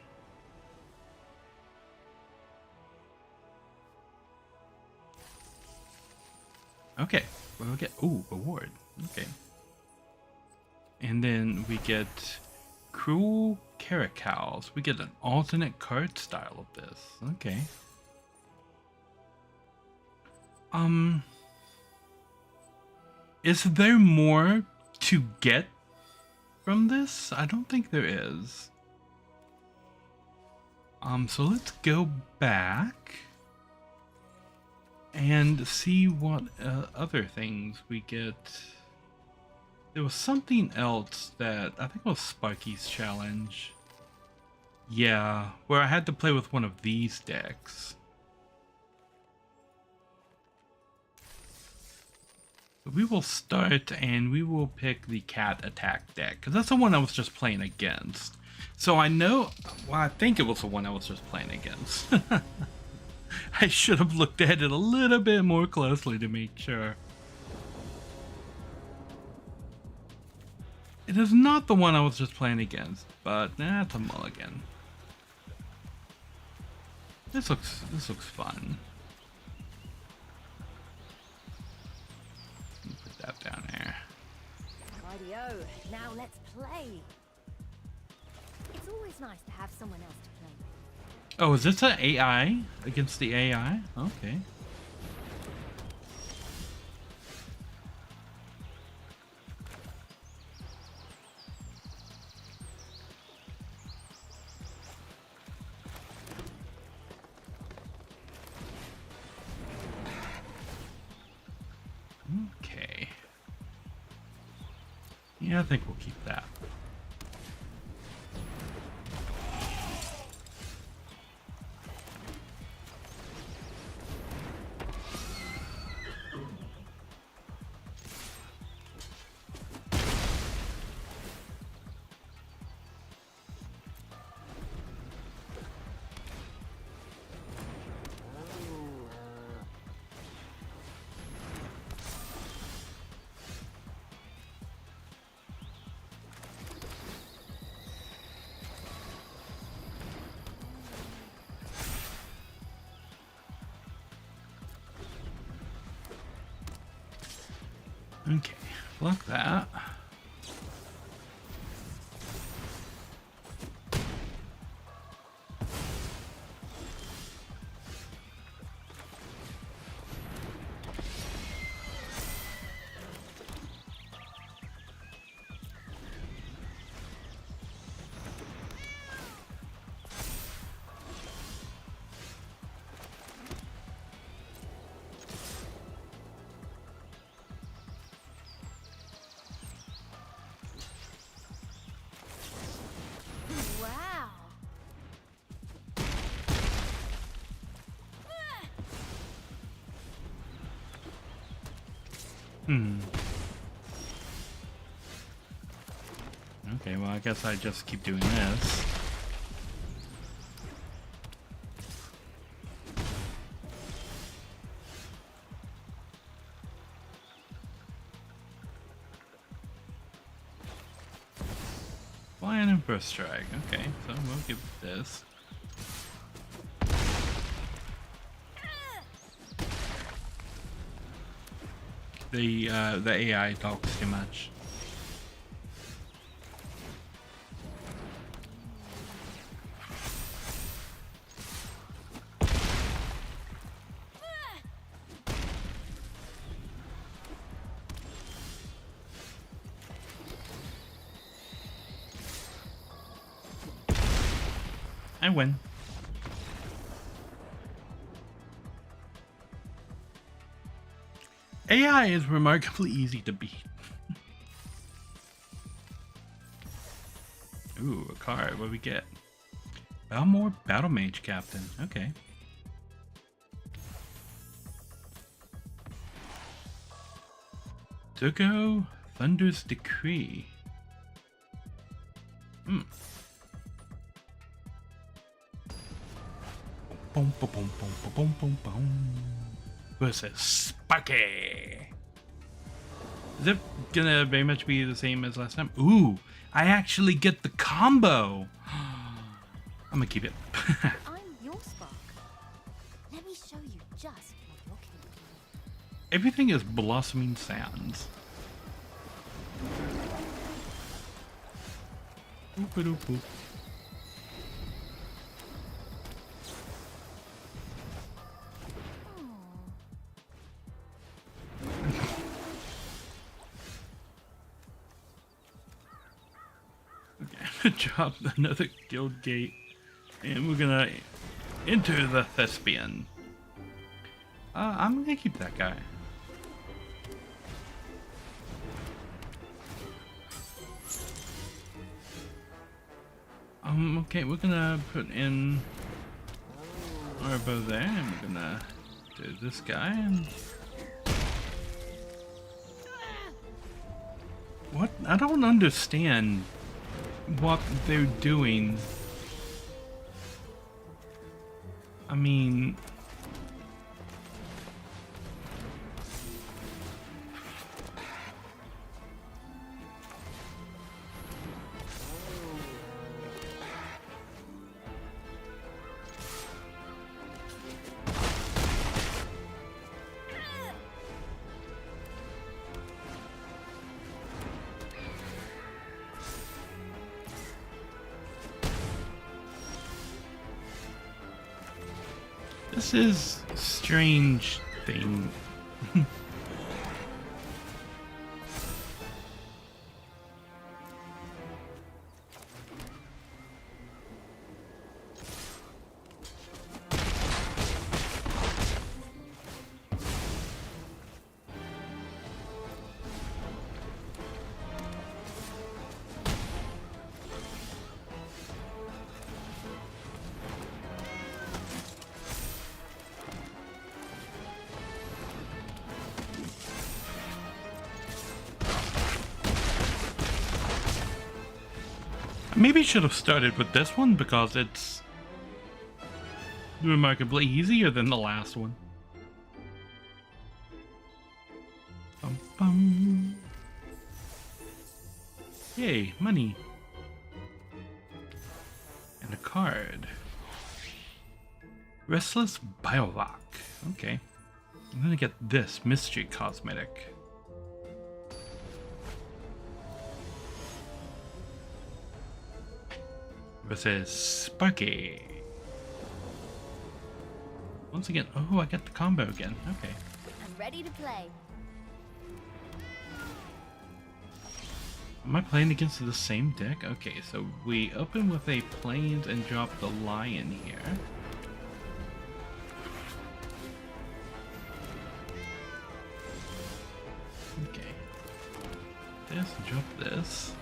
Okay, we'll get, ooh, reward. Okay. And then we get Cruel Caracals. We get an alternate card style of this. Okay. Is there more to get from this? I don't think there is. So let's go back and see what other things we get. There was something else that I think it was Sparky's challenge. Yeah, where I had to play with one of these decks. We will start and we will pick the cat attack deck because that's the one I was just playing against. So I know, well, I think it was the one I was just playing against. I should have looked at it a little bit more closely to make sure. It is not the one I was just playing against, but that's a mulligan. This looks fun. Put that down there. Rightio, now let's play. It's always nice to have someone else to play with. Oh, is this an AI against the AI? Okay. Okay. Yeah, I think we'll keep that. Okay, block that. Wow. Okay, well, I guess I just keep doing this. Flying in first strike. Okay, so we'll give this. The AI talks too much. I win. AI is remarkably easy to beat. Ooh, a card. What do we get? Balmore Battle Mage Captain. Okay. Zuko Thunder's Decree. Hmm. Boom, boom, boom, boom, boom, boom, boom. Versus Sparky. Is it gonna very much be the same as last time? Ooh, I actually get the combo. I'm gonna keep it. I'm your spark. Let me show you just what you're capable of. Everything is blossoming sands. Boop-a-doop-boop. Okay, drop another guild gate, and we're gonna enter the Thespian. I'm gonna keep that guy. Okay, we're gonna put in our bow there, and we're gonna do this guy, and... What? I don't understand what they're doing. I mean... This is a strange thing. Maybe should have started with this one because it's remarkably easier than the last one. Bum, bum. Yay, money. And a card. Restless Biovok. Okay. I'm gonna get this mystery cosmetic. Versus Sparky. Once again, oh, I get the combo again. Okay. I'm ready to play. Am I playing against the same deck? Okay, so we open with a plains and drop the lion here. Okay. This, drop this.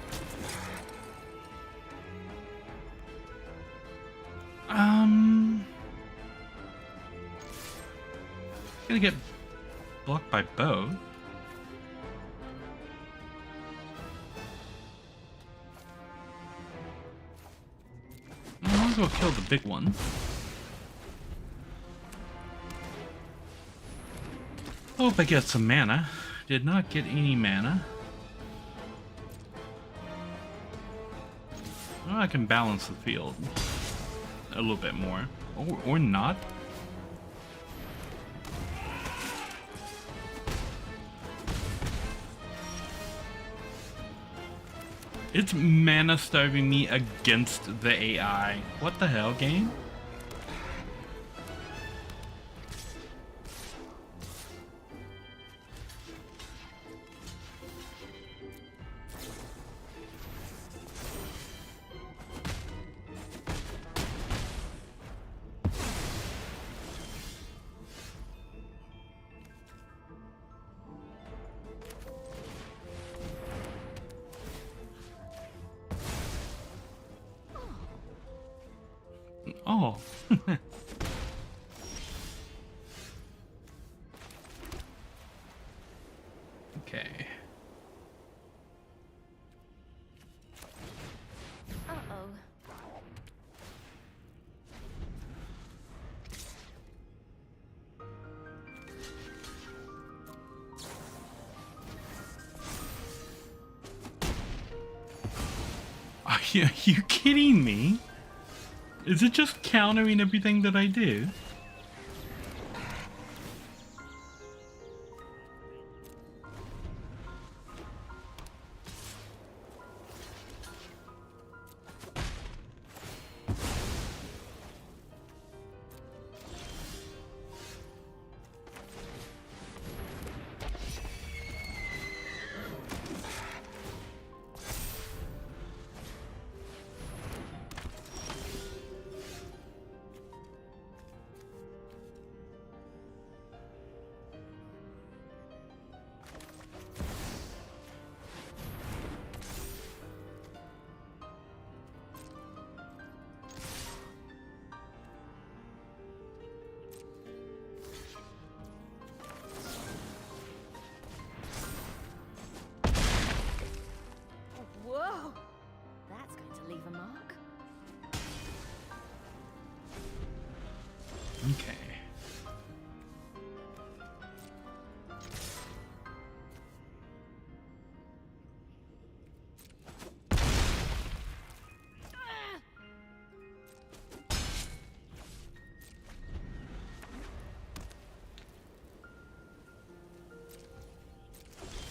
Gonna get blocked by both. I might as well kill the big one. Hope I get some mana. Did not get any mana. Well, I can balance the field a little bit more. Or not. It's mana starving me against the AI. What the hell, game? all. Okay. Uh-oh. Are you kidding me? Is it just countering everything that I do? Whoa! That's going to leave a mark. Okay.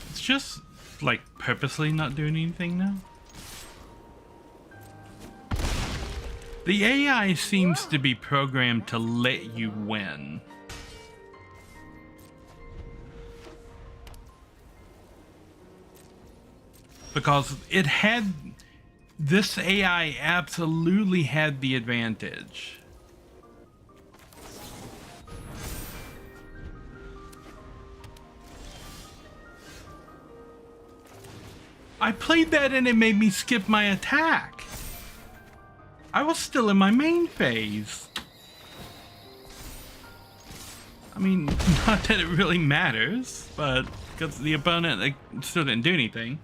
It's just like purposely not doing anything now. The AI seems to be programmed to let you win. Because this AI absolutely had the advantage. I played that and it made me skip my attack. I was still in my main phase. I mean, not that it really matters, but because the opponent still didn't do anything.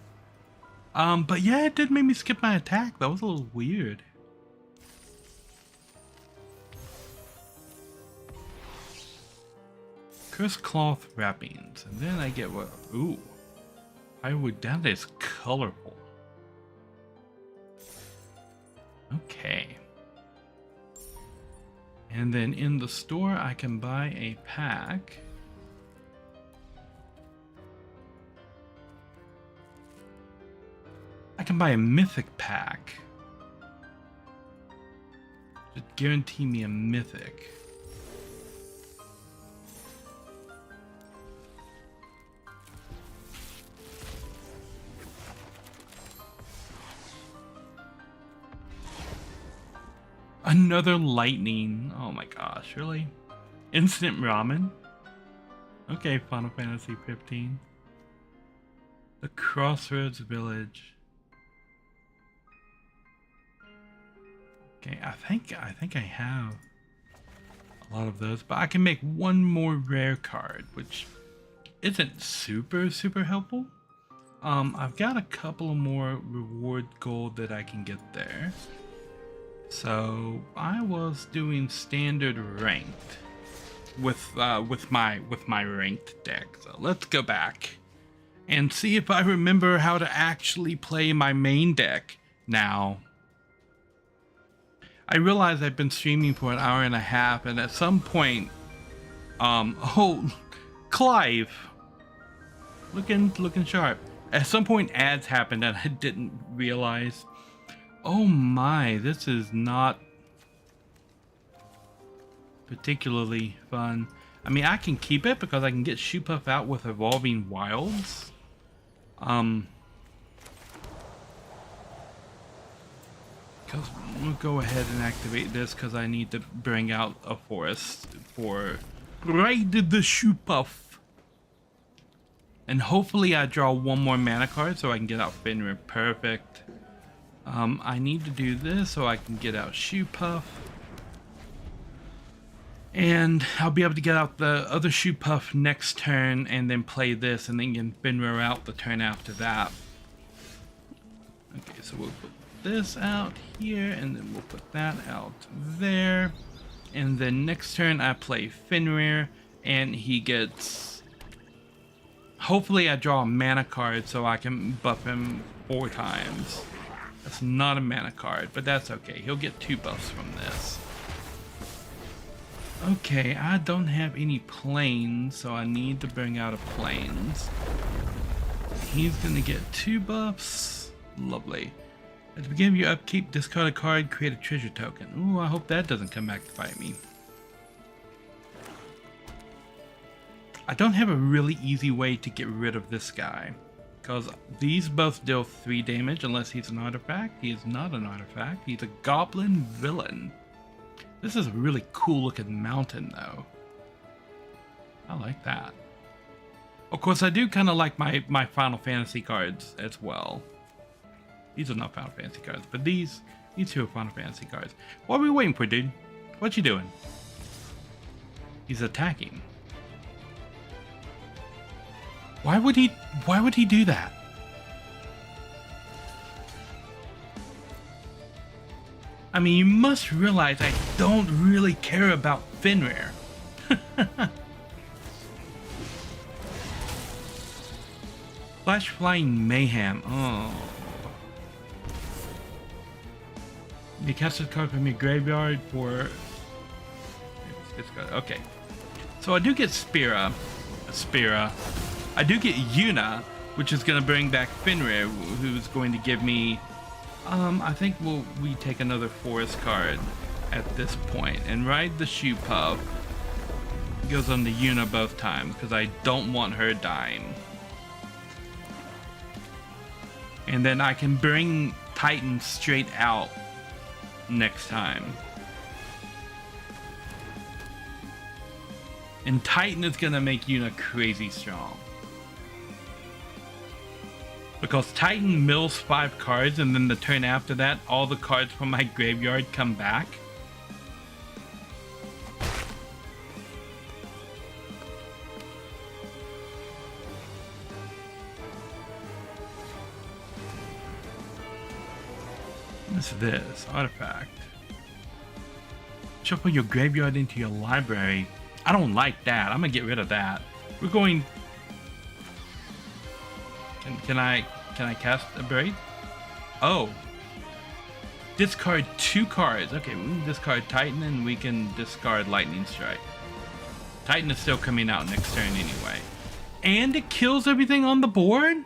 But yeah, it did make me skip my attack. That was a little weird. Cursed cloth wrappings, and then I get what? Ooh, that is colorful. Okay. And then in the store, I can buy a pack. I can buy a mythic pack. Just guarantee me a mythic. Another lightning. Oh my gosh, really? Instant ramen? Okay, Final Fantasy 15. The Crossroads Village. Okay, I think I have a lot of those, but I can make one more rare card, which isn't super helpful. I've got a couple of more reward gold that I can get there. So I was doing standard ranked with my ranked deck. So let's go back and see if I remember how to actually play my main deck now. I realize I've been streaming for an hour and a half, and at some point, oh, Clive, looking sharp. At some point, ads happened and I didn't realize. Oh my, this is not particularly fun. I mean, I can keep it because I can get Shoe Puff out with Evolving Wilds. Because we'll go ahead and activate this because I need to bring out a forest for Raid the Shoe Puff. And hopefully I draw one more mana card so I can get out Fenrir. Perfect. I need to do this so I can get out Shoe Puff. And I'll be able to get out the other shoe puff next turn and then play this and then get Fenrir out the turn after that. Okay, so we'll put this out here and then we'll put that out there. And then next turn I play Fenrir and he gets... Hopefully I draw a mana card so I can buff him 4 times. That's not a mana card, but that's okay. He'll get 2 buffs from this. Okay, I don't have any planes, so I need to bring out a planes. He's gonna get 2 buffs. Lovely. At the beginning of your upkeep, discard a card, create a treasure token. Ooh, I hope that doesn't come back to bite me. I don't have a really easy way to get rid of this guy, because these both deal 3 damage unless he's an artifact. He is not an artifact. He's a goblin villain. This is a really cool looking mountain though. I like that. Of course I do kind of like my Final Fantasy cards as well. These are not Final Fantasy cards, but these 2 are Final Fantasy cards. What are we waiting for, dude? What you doing? He's attacking. Why would he do that? I mean, you must realize I don't really care about Fenrir. Flash Flying Mayhem. Oh. You cast a card from your graveyard for... Okay. So I do get Spira. I do get Yuna, which is going to bring back Fenrir, who's going to give me... I think we take another forest card at this point and ride the shoe puff. It goes on the Yuna both times because I don't want her dying. And then I can bring Titan straight out next time. And Titan is gonna make Yuna crazy strong. Because Titan mills 5 cards and then the turn after that, all the cards from my graveyard come back. What's this? Artifact. Shuffle your graveyard into your library. I don't like that. I'm gonna get rid of that. We're going... Can I cast a braid? Oh. Discard 2 cards. Okay, we can discard Titan and we can discard Lightning Strike. Titan is still coming out next turn anyway. And it kills everything on the board?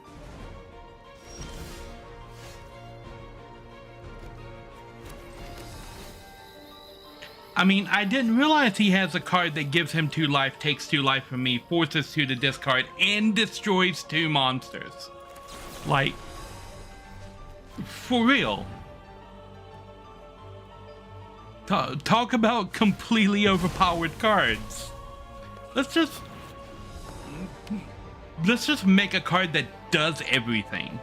I mean, I didn't realize he has a card that gives him 2 life, takes 2 life from me, forces 2 to discard, and destroys 2 monsters. Like, for real. Talk about completely overpowered cards. Let's just make a card that does everything.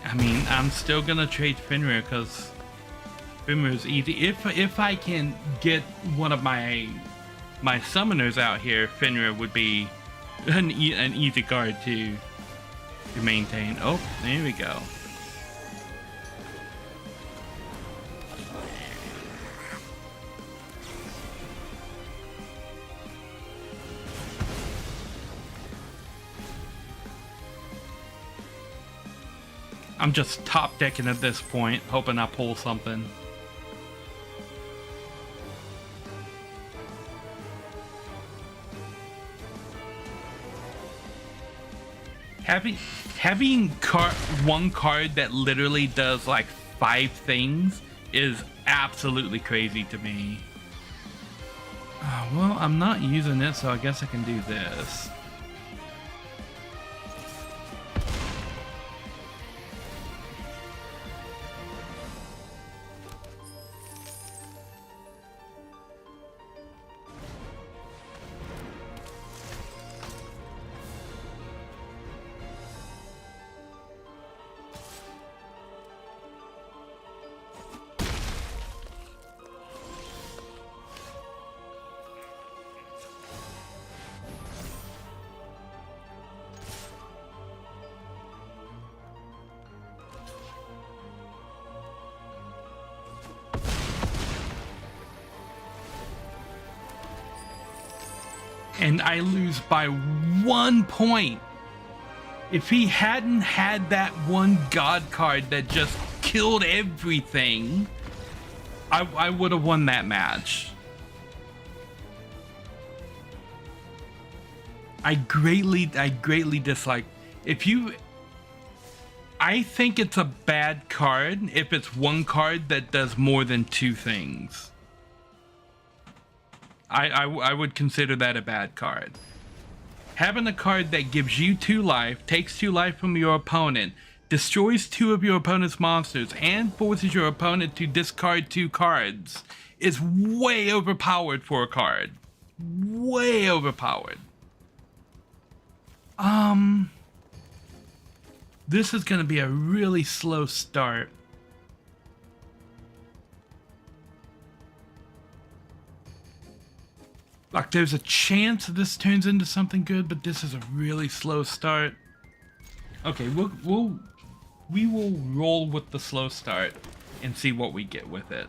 I mean, I'm still gonna trade Fenrir because Fenrir's easy. If I can get one of my summoners out here, Fenrir would be an easy card to maintain. Oh, there we go. I'm just top decking at this point, hoping I pull something. Having one card that literally does like 5 things is absolutely crazy to me. Well, I'm not using it, so I guess I can do this. And I lose by 1 point. If he hadn't had that one god card that just killed everything, I would have won that match. I greatly dislike I think it's a bad card if it's one card that does more than two things. I would consider that a bad card. Having a card that gives you 2 life, takes 2 life from your opponent, destroys 2 of your opponent's monsters, and forces your opponent to discard 2 cards is way overpowered for a card. Way overpowered. This is going to be a really slow start. Like, there's a chance this turns into something good, but this is a really slow start. Okay, we will roll with the slow start and see what we get with it.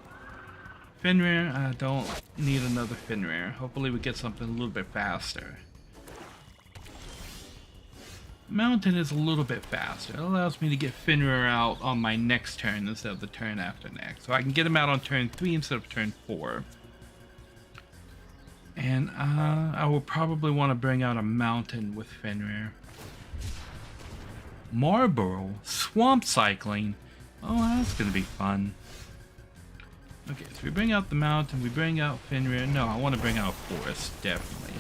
Fenrir, I don't need another Fenrir. Hopefully we get something a little bit faster. Mountain is a little bit faster. It allows me to get Fenrir out on my next turn instead of the turn after next. So I can get him out on turn 3 instead of turn 4. And I will probably want to bring out a mountain with Fenrir. Marlborough, swamp cycling. Oh, that's going to be fun. Okay, so we bring out the mountain, we bring out Fenrir. No, I want to bring out forest, definitely.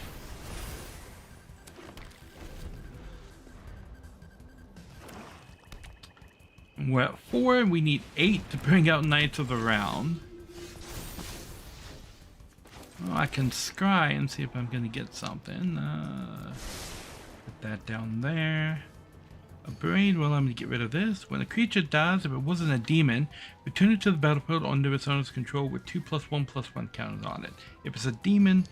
We're at 4, we need 8 to bring out Knights of the Round. Well, I can scry and see if I'm going to get something. Put that down there. A braid will allow me to get rid of this. When a creature dies, if it wasn't a demon, return it to the battlefield under its owner's control with 2+1/+1 counters on it. If it's a demon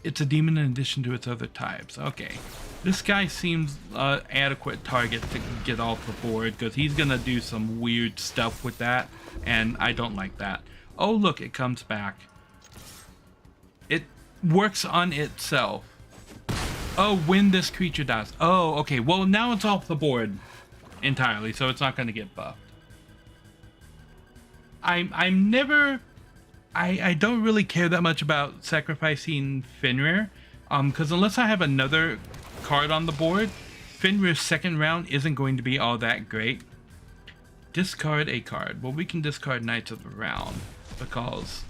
in addition to its other types. Okay, this guy seems adequate target to get off the board because he's going to do some weird stuff with that, and I don't like that. Oh, look, it comes back. It works on itself. Oh, when this creature dies. Oh, okay. Well, now it's off the board entirely, so it's not going to get buffed. I don't really care that much about sacrificing Fenrir, because unless I have another card on the board, Fenrir's second round isn't going to be all that great. Discard a card. Well, we can discard Knights of the Round because...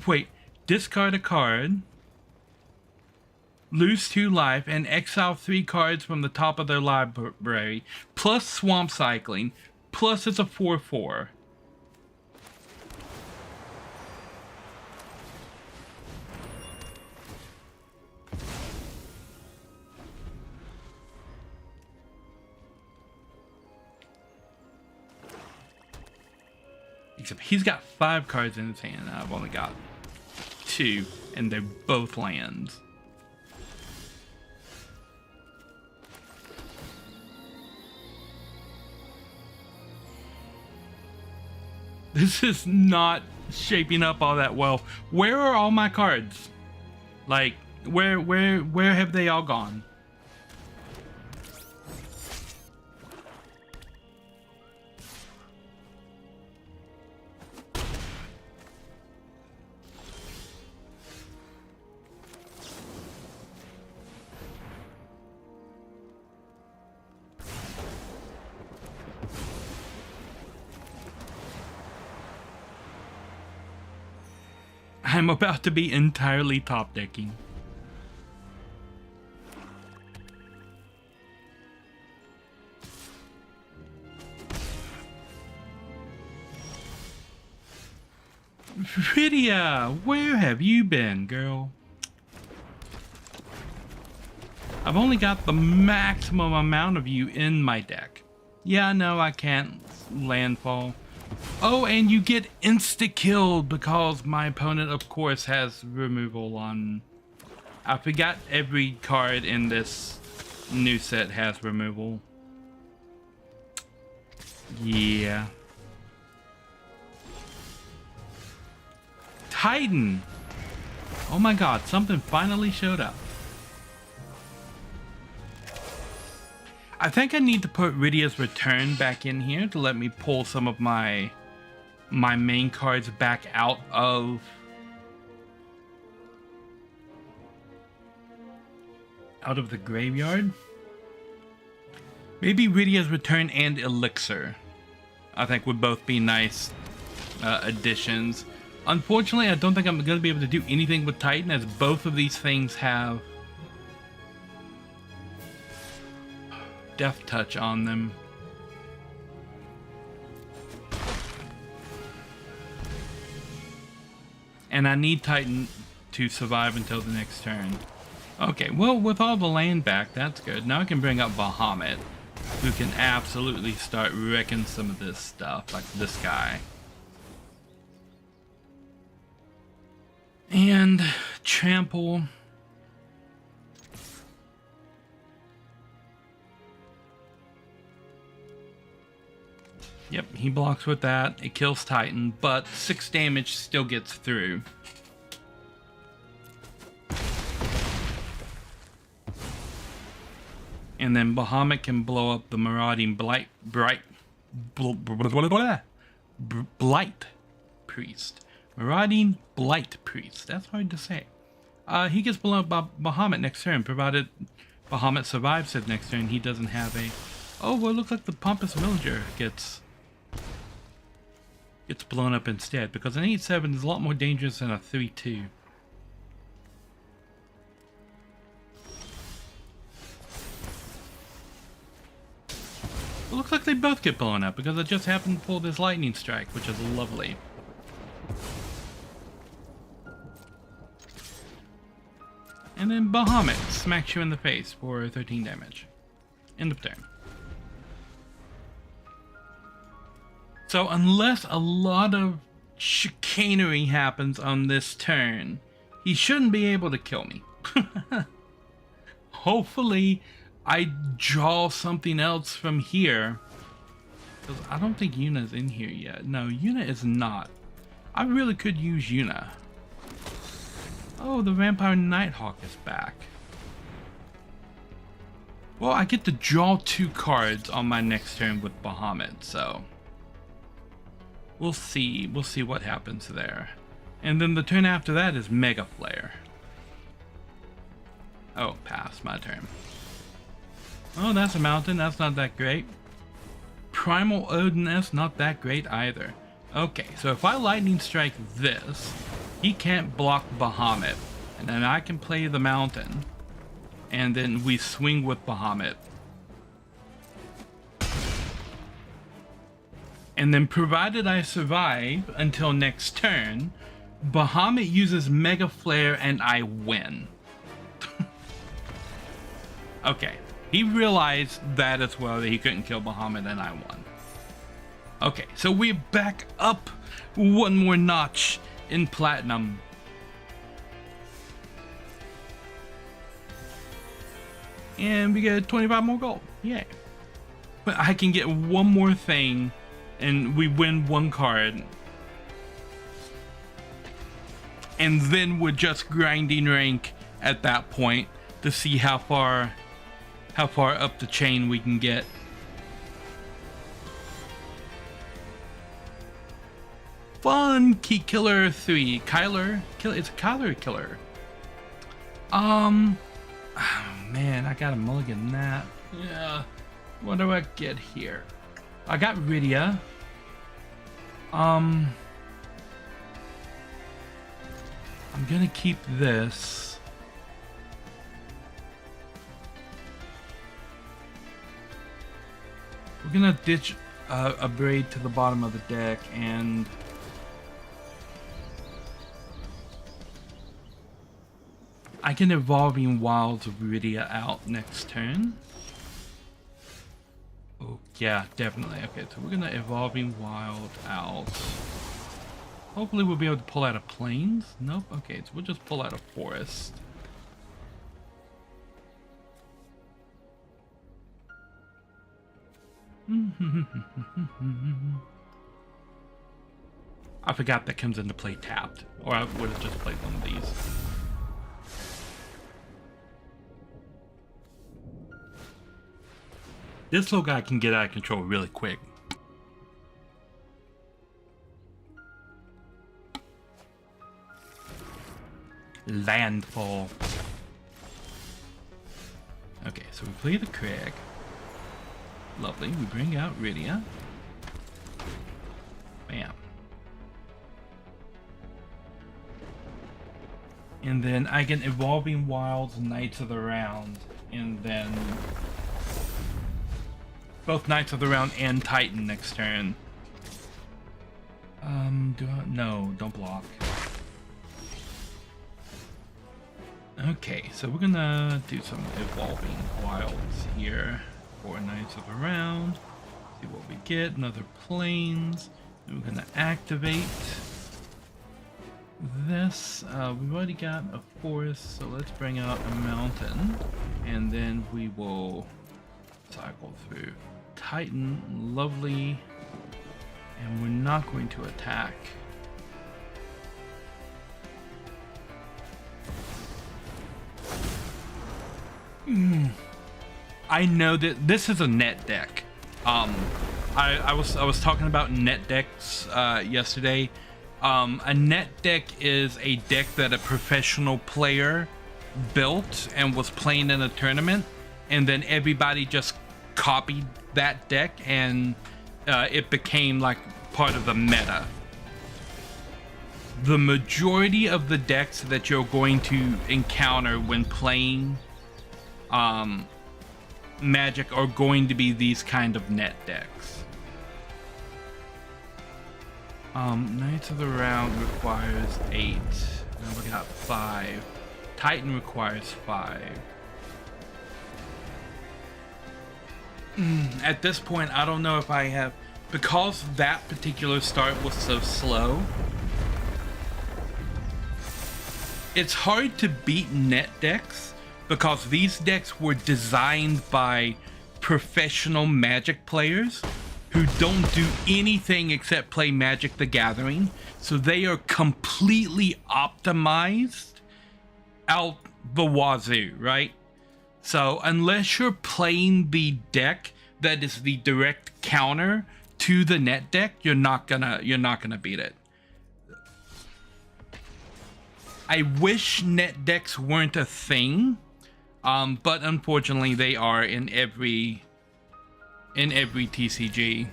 Wait, discard a card, lose 2 life, and exile 3 cards from the top of their library, plus swamp cycling, plus it's a 4/4. Except he's got 5 cards in his hand, and I've only got 2, and they're both lands. This is not shaping up all that well. Where are all my cards? Like, where have they all gone? I'm about to be entirely top decking. Rydia, where have you been, girl? I've only got the maximum amount of you in my deck. Yeah, no, I can't landfall. Oh, and you get insta-killed because my opponent, of course, has removal on... I forgot every card in this new set has removal. Yeah. Titan! Oh my god, something finally showed up. I think I need to put Rydia's Return back in here to let me pull some of my main cards back out of the graveyard. Maybe Rydia's Return and Elixir, I think, would both be nice additions. Unfortunately, I don't think I'm going to be able to do anything with Titan, as both of these things have Death Touch on them. And I need Titan to survive until the next turn. Okay, well, with all the land back, that's good. Now I can bring up Bahamut, who can absolutely start wrecking some of this stuff, like this guy. And Trample. Yep, he blocks with that. It kills Titan, but 6 damage still gets through. And then Bahamut can blow up the marauding Blight Priest. Marauding Blight Priest. That's hard to say. He gets blown up by Bahamut next turn, provided Bahamut survives his next turn. He doesn't have a... Oh, well, it looks like the Pompous Villager gets blown up instead, because an 8/7 is a lot more dangerous than a 3/2. It looks like they both get blown up because I just happened to pull this lightning strike, which is lovely. And then Bahamut smacks you in the face for 13 damage. End of turn. So unless a lot of chicanery happens on this turn, he shouldn't be able to kill me. Hopefully I draw something else from here, because I don't think Yuna's in here yet. No, Yuna is not. I really could use Yuna. Oh, the Vampire Nighthawk is back. Well, I get to draw 2 cards on my next turn with Bahamut, so we'll see. We'll see what happens there. And then the turn after that is Mega Flare. Oh, pass, my turn. Oh, that's a mountain. That's not that great. Primal Odiness, not that great either. Okay, so if I Lightning Strike this, he can't block Bahamut. And then I can play the mountain. And then we swing with Bahamut. And then provided I survive until next turn, Bahamut uses Mega Flare and I win. Okay. He realized that as well, that he couldn't kill Bahamut, and I won. Okay, so we're back up one more notch in platinum. And we get 25 more gold. Yay. But I can get one more thing, and we win 1 card. And then we're just grinding rank at that point to see how far up the chain we can get. Fun Key Killer 3. Kyler? It's a Kyler killer. Oh man, I got a mulligan that. Yeah. What do I get here? I got I'm gonna keep this. We're gonna ditch a braid to the bottom of the deck, and I can Evolving Wilds Viridia out next turn. Oh, yeah, definitely. Okay, so we're gonna Evolving Wild out. Hopefully we'll be able to pull out a Plains. Nope. Okay, so we'll just pull out a Forest. I forgot that comes into play tapped, or I would have just played one of these. This little guy can get out of control really quick. Landfall. Okay, so we play the Craig. Lovely. We bring out Rydia. Bam. And then I get Evolving Wilds, Knights of the Round, and then both Knights of the Round and Titan next turn. No, don't block. Okay, so we're gonna do some Evolving Wilds here for Knights of the Round. See what we get. Another Plains. And we're gonna activate this. We've already got a Forest, so let's bring out a Mountain, and then we will cycle through Titan. Lovely. And we're not going to attack. I know that this is a net deck. I was talking about net decks yesterday. A net deck is a deck that a professional player built and was playing in a tournament, and then everybody just copied that deck, and it became like part of the meta. The majority of the decks that you're going to encounter when playing Magic are going to be these kind of net decks. Knights of the Round requires 8. Now we got 5. Titan requires 5. At this point, I don't know if I have, because that particular start was so slow. It's hard to beat net decks because these decks were designed by professional Magic players who don't do anything except play Magic the Gathering. So they are completely optimized out the wazoo, right? So unless you're playing the deck that is the direct counter to the net deck, you're not gonna beat it. I wish net decks weren't a thing, but unfortunately they are in every TCG.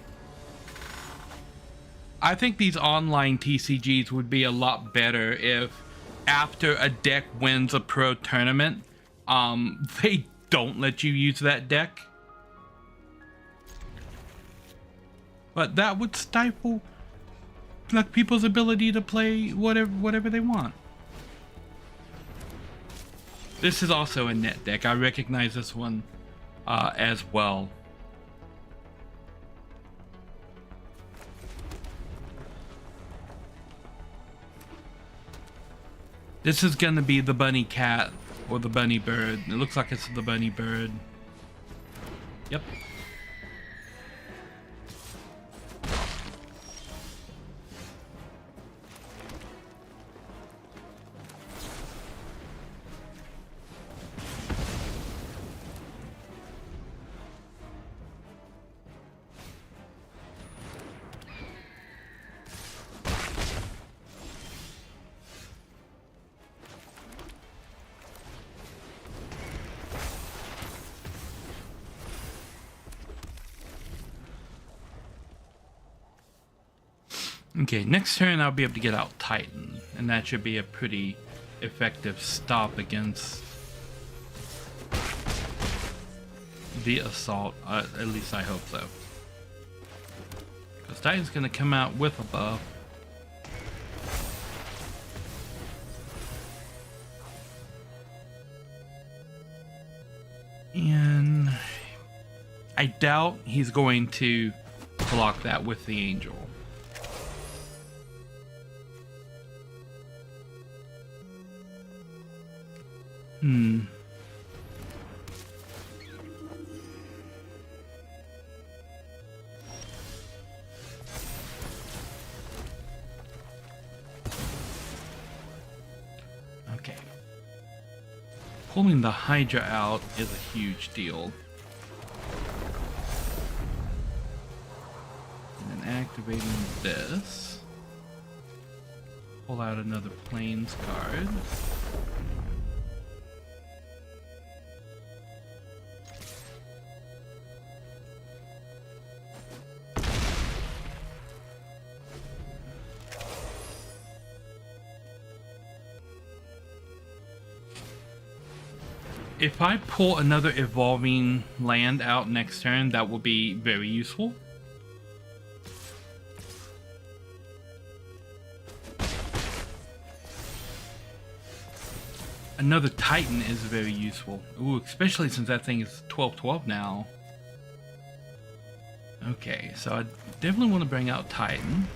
I think these online TCGs would be a lot better if after a deck wins a pro tournament, they don't let you use that deck. But that would stifle like people's ability to play whatever they want. This is also a net deck. I recognize this one as well. This is gonna be the bunny cat or the bunny bird. It looks like it's the bunny bird. Yep. Okay, next turn I'll be able to get out Titan, and that should be a pretty effective stop against the assault. At least I hope so. Because Titan's going to come out with a buff. And I doubt he's going to block that with the angel. Okay. Pulling the Hydra out is a huge deal. And then activating this. Pull out another Plains card. If I pull another evolving land out next turn, that will be very useful. Another Titan is very useful. Ooh, especially since that thing is 12/12 now. Okay, so I definitely want to bring out Titan.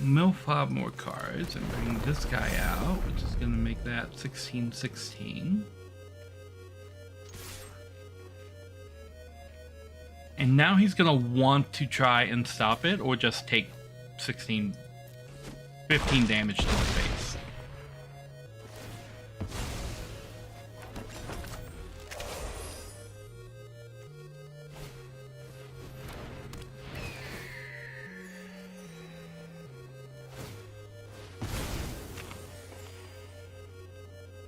Mill 5 more cards and bring this guy out, which is going to make that 16/16. And now he's going to want to try and stop it or just take 15 damage to the face.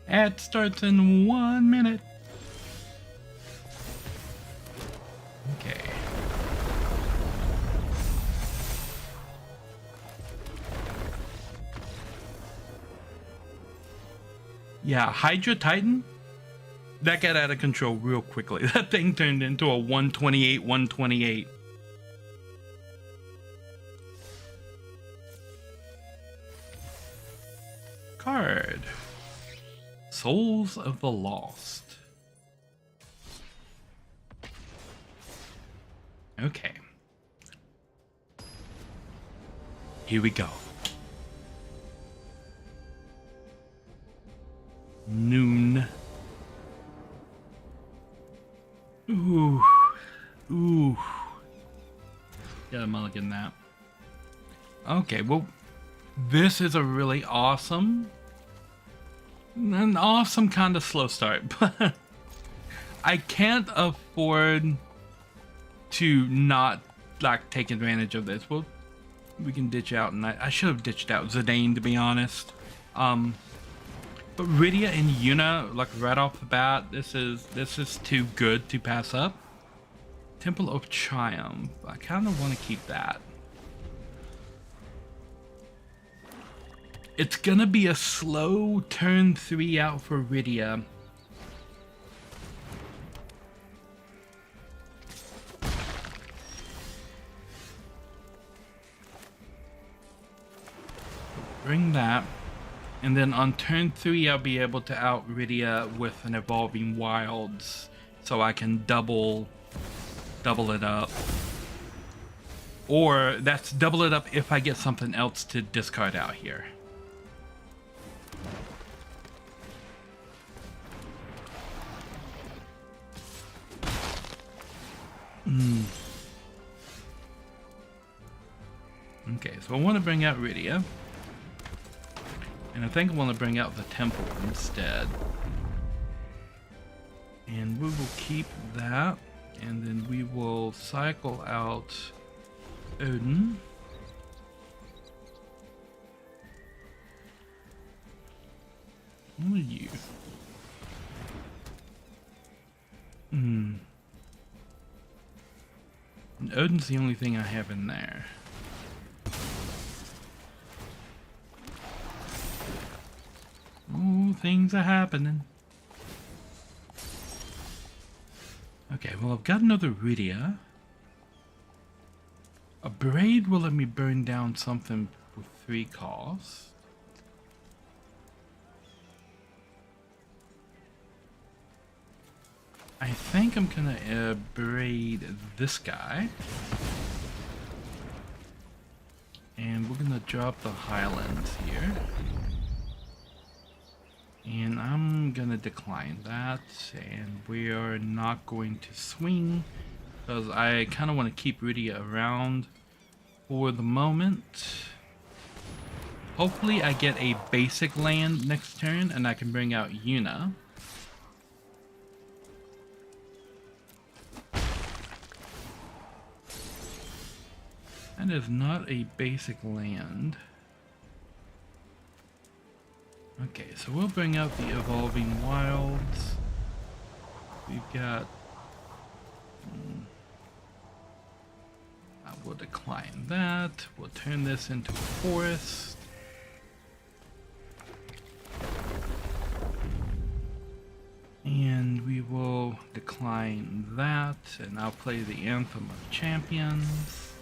Ad starts in 1 minute. Okay. Yeah, Hydra Titan, that got out of control real quickly. That thing turned into a 128. Card. Souls of the Lost. Okay. Here we go. Noon. Ooh. Ooh. Gotta mulligan that. Okay, well, this is a really awesome... an awesome kind of slow start, but I can't afford to not like take advantage of this. Well, we can ditch out, and I should have ditched out Zidane, to be honest. But Rydia and Yuna, like right off the bat, this is too good to pass up. Temple of Triumph, I kind of want to keep that. It's gonna be a slow turn 3 out for Rydia. Bring that. And then on turn 3, I'll be able to out Rydia with an Evolving Wilds. So I can double it up. Or that's double it up if I get something else to discard out here. Okay, so I want to bring out Rydia. And I think I want to bring out the Temple instead. And we will keep that. And then we will cycle out Odin. What are you? And Odin's the only thing I have in there. things are happening. Okay, well, I've got another Rydia. A Braid will let me burn down something with 3 costs. I think I'm gonna braid this guy. And we're gonna drop the Highlands here. And I'm gonna decline that, and we are not going to swing because I kind of want to keep Rydia around for the moment. Hopefully I get a basic land next turn and I can bring out Yuna. That is not a basic land. Okay, so we'll bring out the Evolving Wilds. We've got... I will decline that. We'll turn this into a forest. And we will decline that. And I'll play the Anthem of Champions.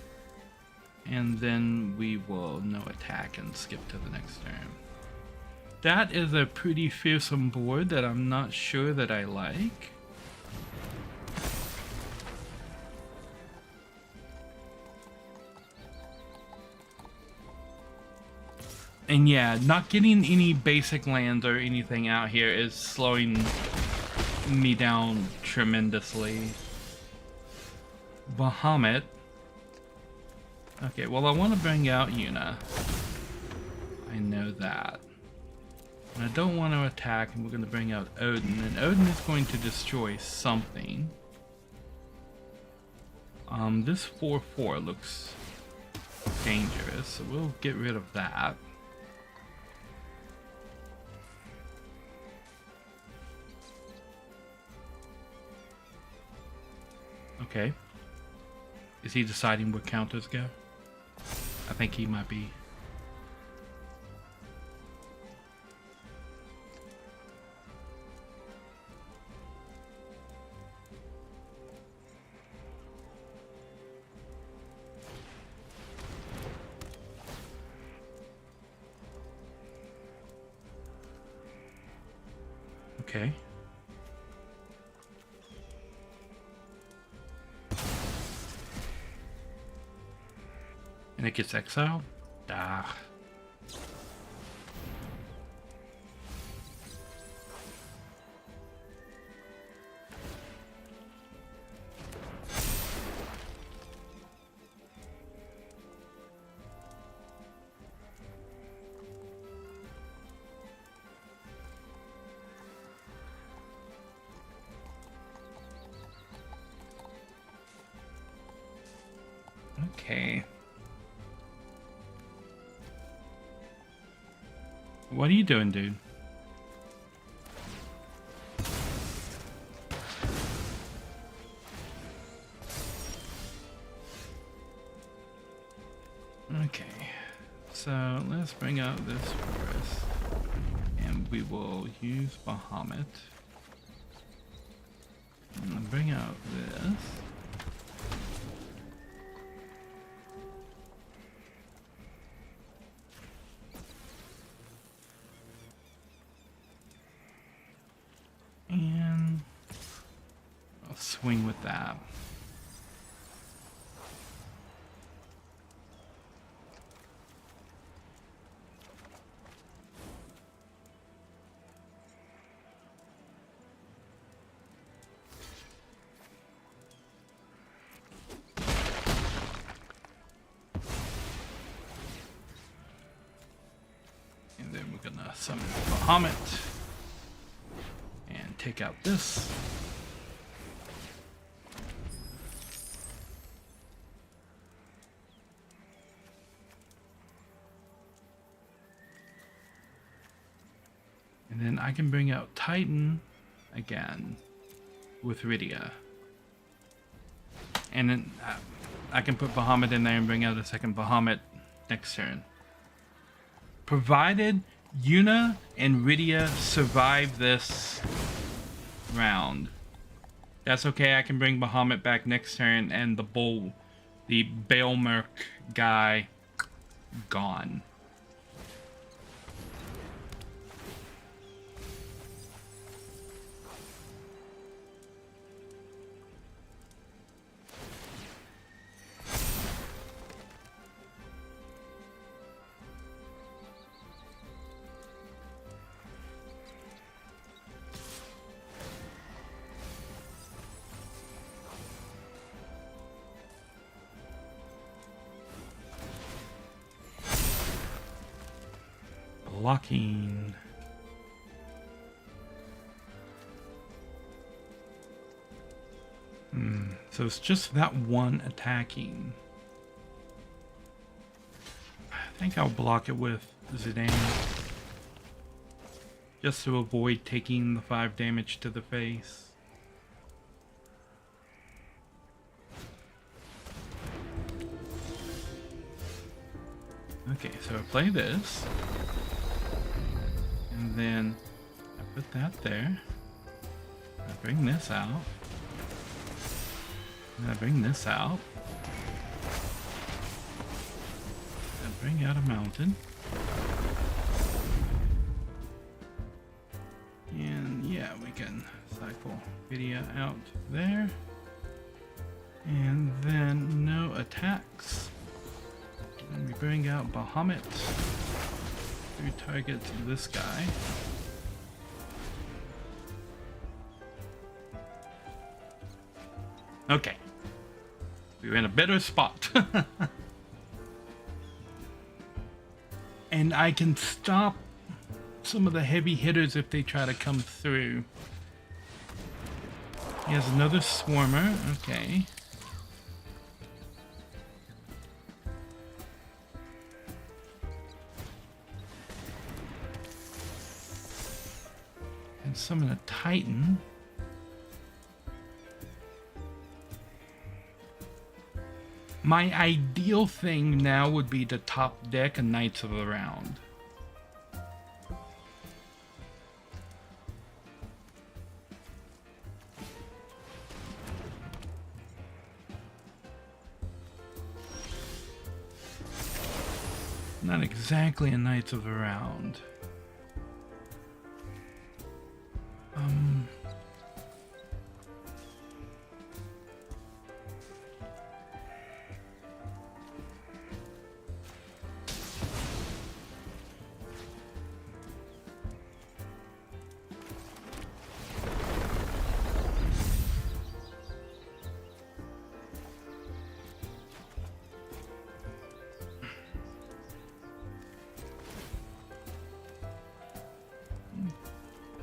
And then we will no attack and skip to the next turn. That is a pretty fearsome board that I'm not sure that I like. And yeah, not getting any basic lands or anything out here is slowing me down tremendously. Bahamut. Okay, well I want to bring out Yuna. I know that. And I don't want to attack, and we're going to bring out Odin, and Odin is going to destroy something. This 4/4 looks dangerous, so we'll get rid of that. Okay. Is he deciding where counters go? I think he might be. Okay. And it gets exiled? Ah. Okay. What are you doing, dude? Okay. So let's bring out this forest. And we will use Bahamut. And bring out this. And I'll swing with that. And then we're gonna summon Bahamut. Take out this. And then I can bring out Titan again with Rydia. And then I can put Bahamut in there and bring out a second Bahamut next turn. Provided Yuna and Rydia survive this round. That's okay, I can bring Bahamut back next turn and the Baelmerk guy, gone. Blocking. So it's just that one attacking. I think I'll block it with Zidane. Just to avoid taking the 5 damage to the face. Okay, so I play this. And then I put that there. I bring this out. And I bring this out. I bring out a mountain. And yeah, we can cycle Vidya out there. And then no attacks. And we bring out Bahamut. We target this guy. Okay. We're in a better spot. And I can stop some of the heavy hitters if they try to come through. He has another Swarmer. Okay. And summon a Titan. My ideal thing now would be to top deck a Knights of the Round. Not exactly a Knights of the Round.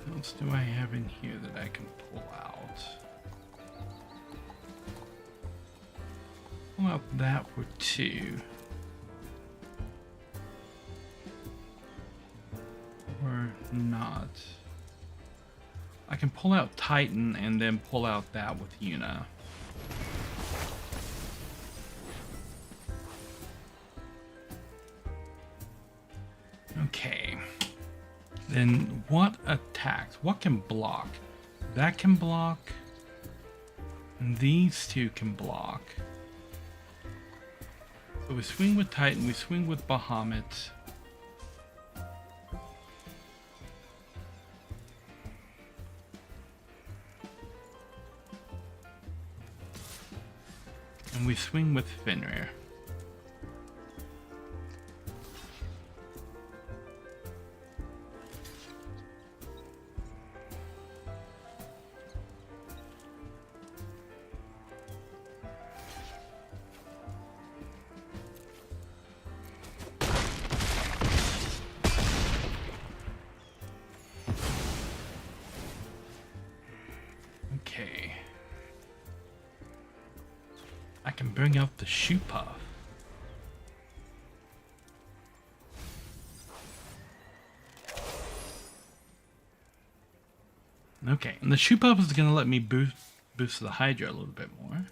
What else do I have in here that I can pull out? Pull out that for 2. Or not. I can pull out Titan and then pull out that with Yuna. Okay. Then what attacks? What can block? That can block. And these two can block. So we swing with Titan, we swing with Bahamut. And we swing with Fenrir. Okay. I can bring out the Shoe Puff. Okay, and the Shoe Puff is going to let me boost the Hydra a little bit more.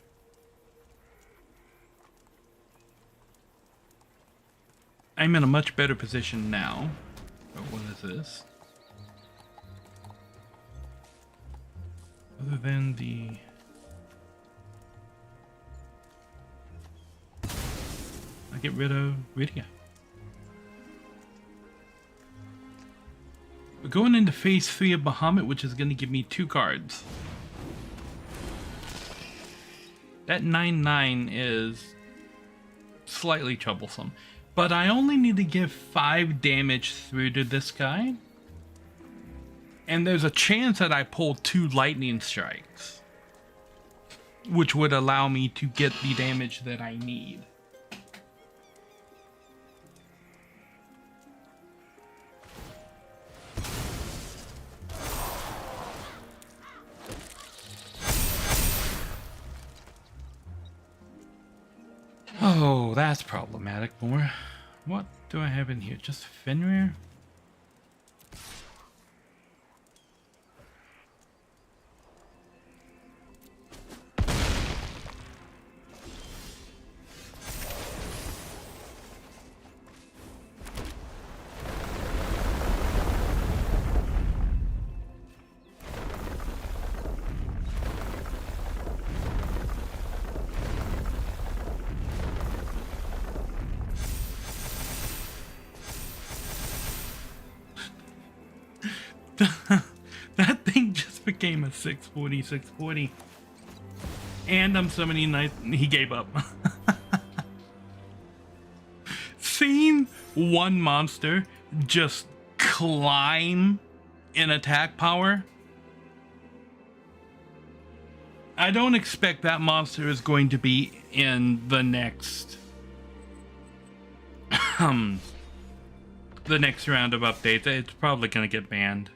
I'm in a much better position now. But what is this? Other than the... I get rid of Rydia. We're going into phase 3 of Bahamut, which is going to give me 2 cards. That 9/9 is slightly troublesome. But I only need to give 5 damage through to this guy. And there's a chance that I pull 2 lightning strikes, which would allow me to get the damage that I need. Oh, that's problematic more. What do I have in here? Just Fenrir? That thing just became a 640. And I'm summoning night. He gave up. Seeing one monster just climb in attack power, I don't expect that monster is going to be in the next the next round of updates. It's probably going to get banned.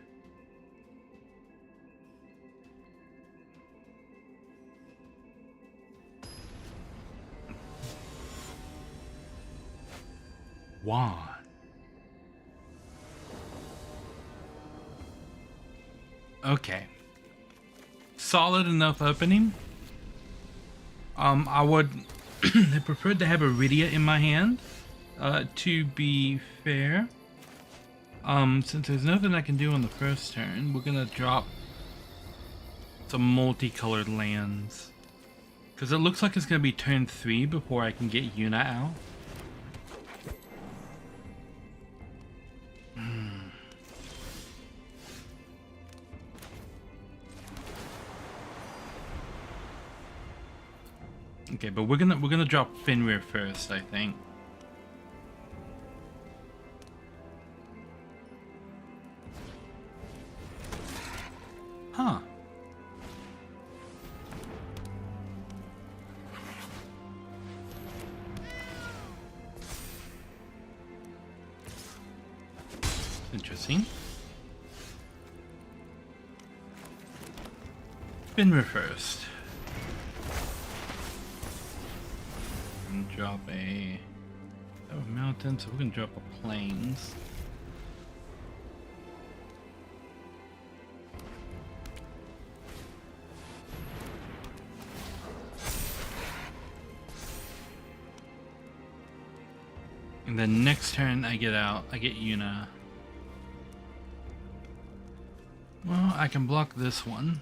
Wand. Okay. Solid enough opening. I would have preferred to have a Rydia in my hand. To be fair, since there's nothing I can do on the first turn, we're gonna drop some multicolored lands. Because it looks like it's gonna be turn 3 before I can get Yuna out. Okay, but we're gonna drop Fenrir first, I think. Huh. Interesting. Fenrir first. And drop a mountain, so we're gonna drop a plains. And then next turn I get Yuna. Well, I can block this one.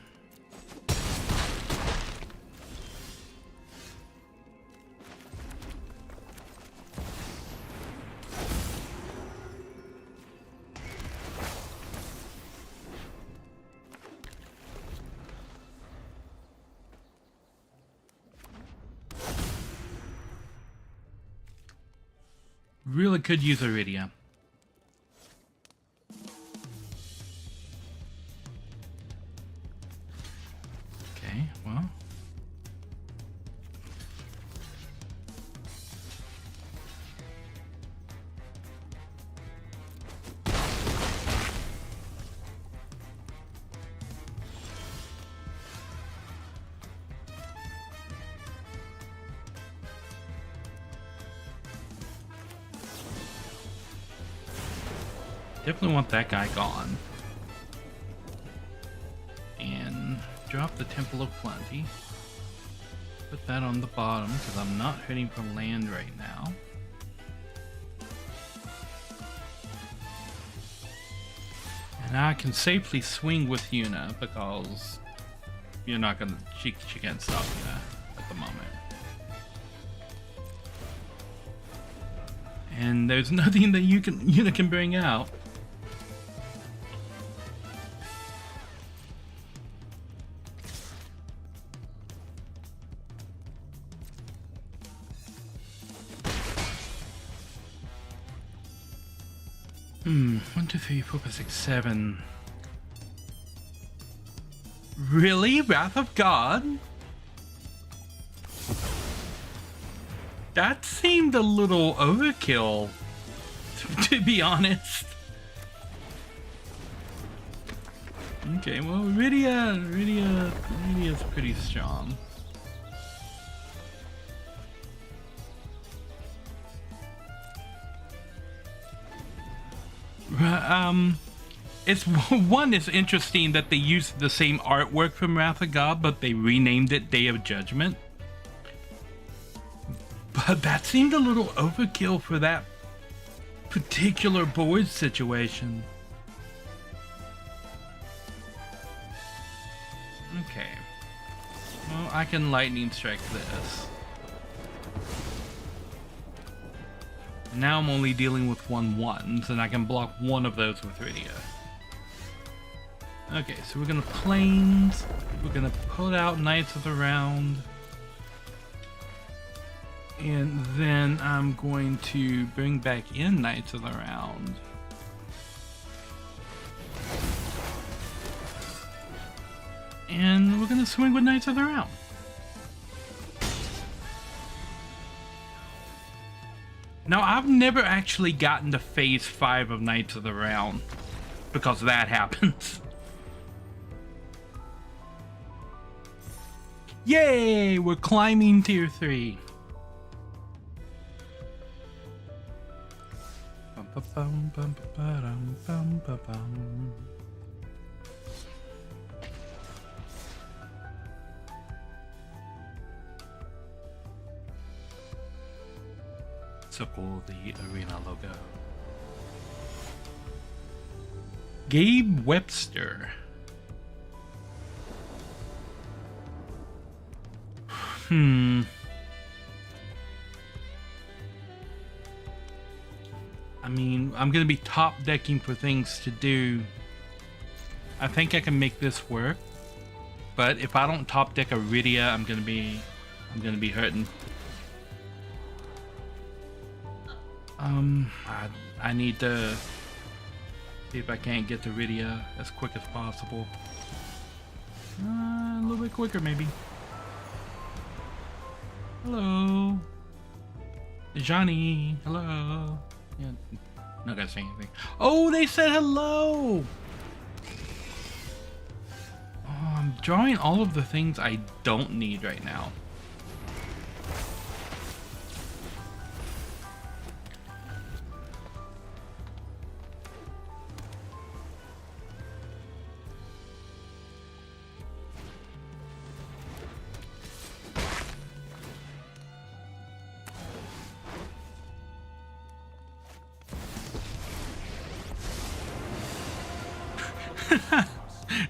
Really could use Iridia. Okay, well. Definitely want that guy gone. And drop the Temple of Plenty. Put that on the bottom because I'm not hitting for land right now. And I can safely swing with Yuna because you're not gonna, she can't stop Yuna at the moment. And there's nothing that Yuna can bring out. One, two, three, four, five, six, seven. Really? Wrath of God? That seemed a little overkill, to be honest. Okay, well, Rydia's pretty strong. It's it's interesting that they used the same artwork from Wrath of God, but they renamed it Day of Judgment. But that seemed a little overkill for that particular board situation. Okay. Well, I can lightning strike this. Now I'm only dealing with 1/1s, and I can block one of those with Rydia. Okay, so we're gonna plains. We're gonna put out Knights of the Round. And then I'm going to bring back in Knights of the Round. And we're gonna swing with Knights of the Round. Now, I've never actually gotten to phase 5 of Knights of the Round because that happens. Yay! We're climbing tier 3. Circle the arena logo. Gabe Webster. I mean, I'm gonna be top decking for things to do. I think I can make this work, but if I don't top deck a Rydia, I'm gonna be hurting. I need to see if I can't get to Rydia as quick as possible. A little bit quicker, maybe. Hello, Johnny. Hello. Yeah, not gonna say anything. Oh, they said hello. Oh, I'm drawing all of the things I don't need right now.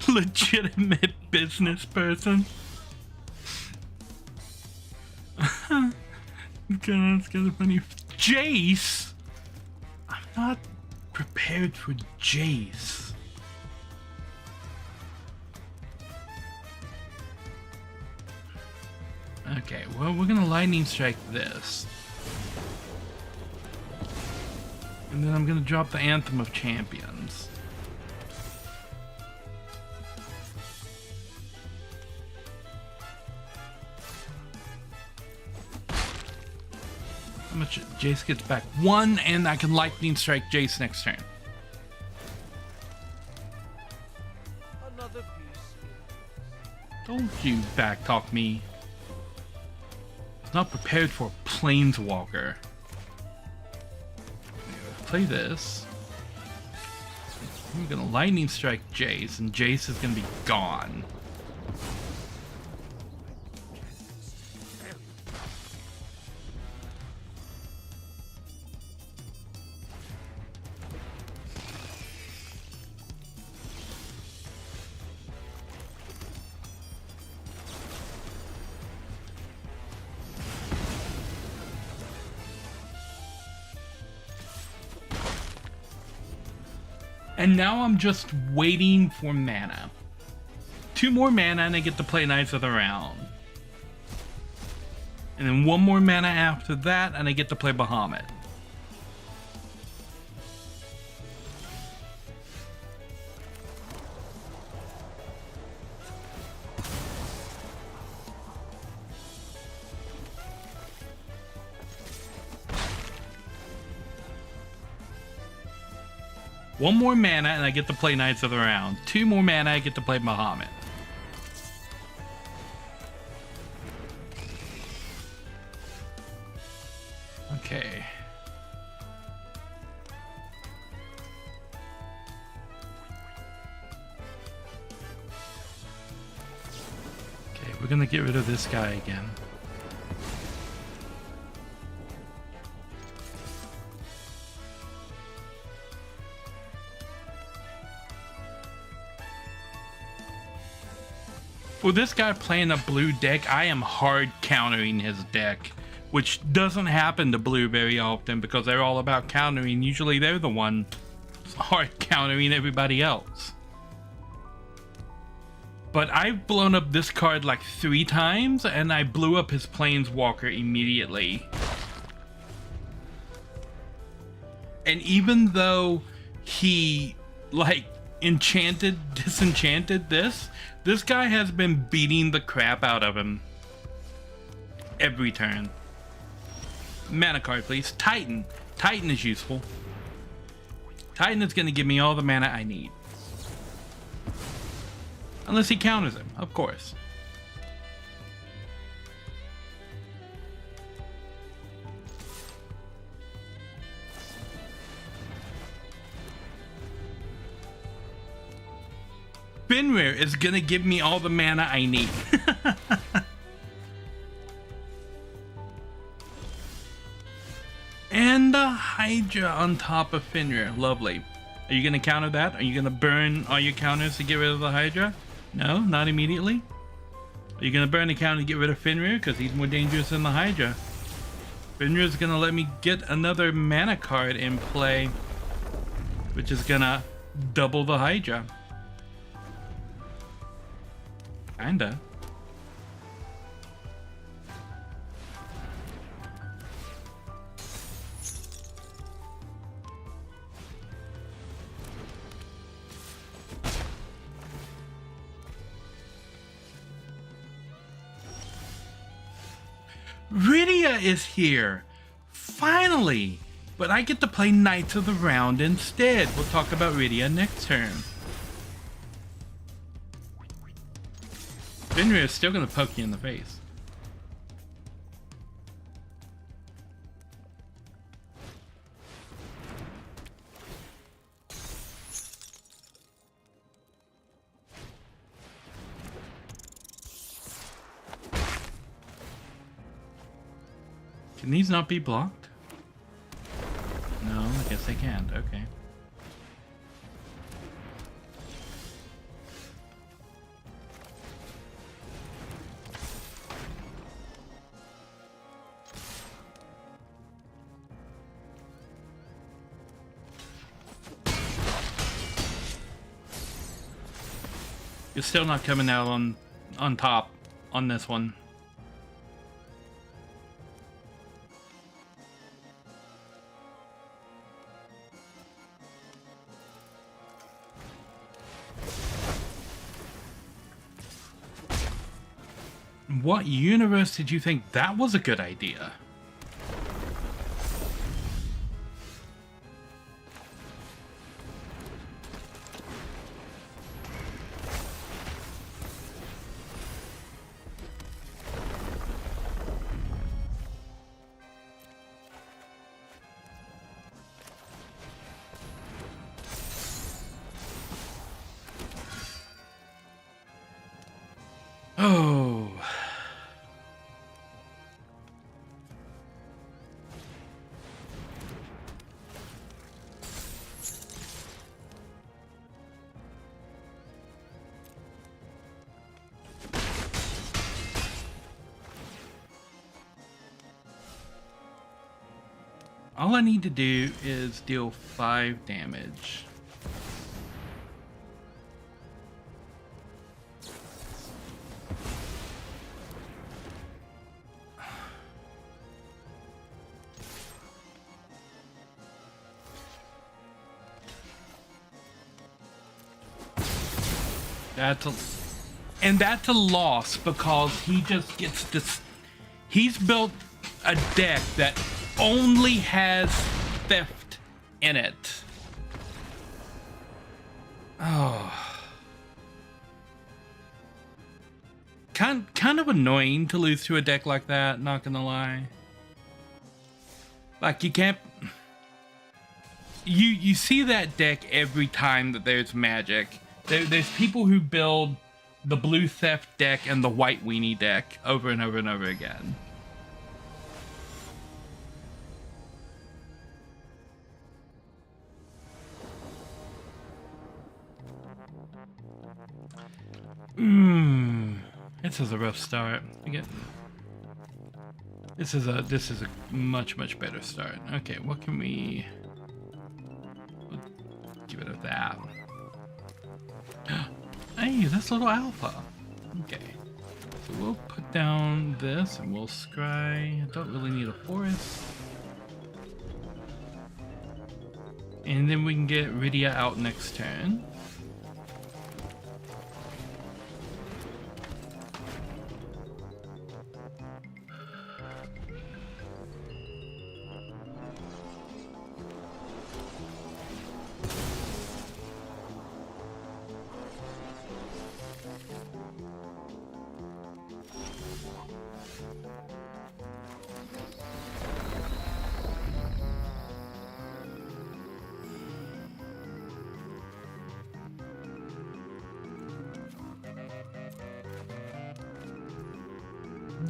Legitimate business person. God, that's kind of funny. Jace? I'm not prepared for Jace. Okay, well, we're gonna lightning strike this. And then I'm gonna drop the Anthem of Champions. How much? Jace gets back 1, and I can lightning strike Jace next turn. Another piece. Don't you backtalk me. It's not prepared for a Planeswalker. Play this. I'm gonna lightning strike Jace, and Jace is gonna be gone. And now I'm just waiting for mana. 2 more mana and I get to play Knights of the Round. And then 1 more mana after that and I get to play Bahamut. One more mana and I get to play Knights of the Round. 2 more mana, I get to play Bahamut. Okay. Okay, we're gonna get rid of this guy again. For this guy playing a blue deck, I am hard countering his deck, which doesn't happen to blue very often because they're all about countering. Usually they're the one hard countering everybody else. But I've blown up this card like 3 times and I blew up his Planeswalker immediately. And even though he like disenchanted this guy has been beating the crap out of him every turn. Mana card, please. Titan. Titan is useful. Titan is going to give me all the mana I need. Unless he counters him, of course. Fenrir is gonna give me all the mana I need. And a Hydra on top of Fenrir. Lovely. Are you gonna counter that? Are you gonna burn all your counters to get rid of the Hydra? No, not immediately. Are you gonna burn a counter to get rid of Fenrir? Because he's more dangerous than the Hydra. Fenrir's gonna let me get another mana card in play, which is gonna double the Hydra. Kinda. Rydia is here! Finally! But I get to play Knights of the Round instead. We'll talk about Rydia next turn. Fenrir is still gonna poke you in the face. Can these not be blocked? No, I guess they can't. Okay. You're still not coming out on top on this one. What universe did you think that was a good idea? Oh. All I need to do is deal 5 damage. That's a loss because he just gets this. He's built a deck that only has theft in it. Oh. Kind of annoying to lose to a deck like that, not gonna lie. Like, you can't... You see that deck every time that there's Magic. There's people who build the blue theft deck and the white weenie deck over and over and over again. This is a rough start. Again, this is a much better start. Okay, what can we give it of that? Hey, that's little alpha. Okay, so we'll put down this and we'll scry. I don't really need a forest. And then we can get Rydia out next turn.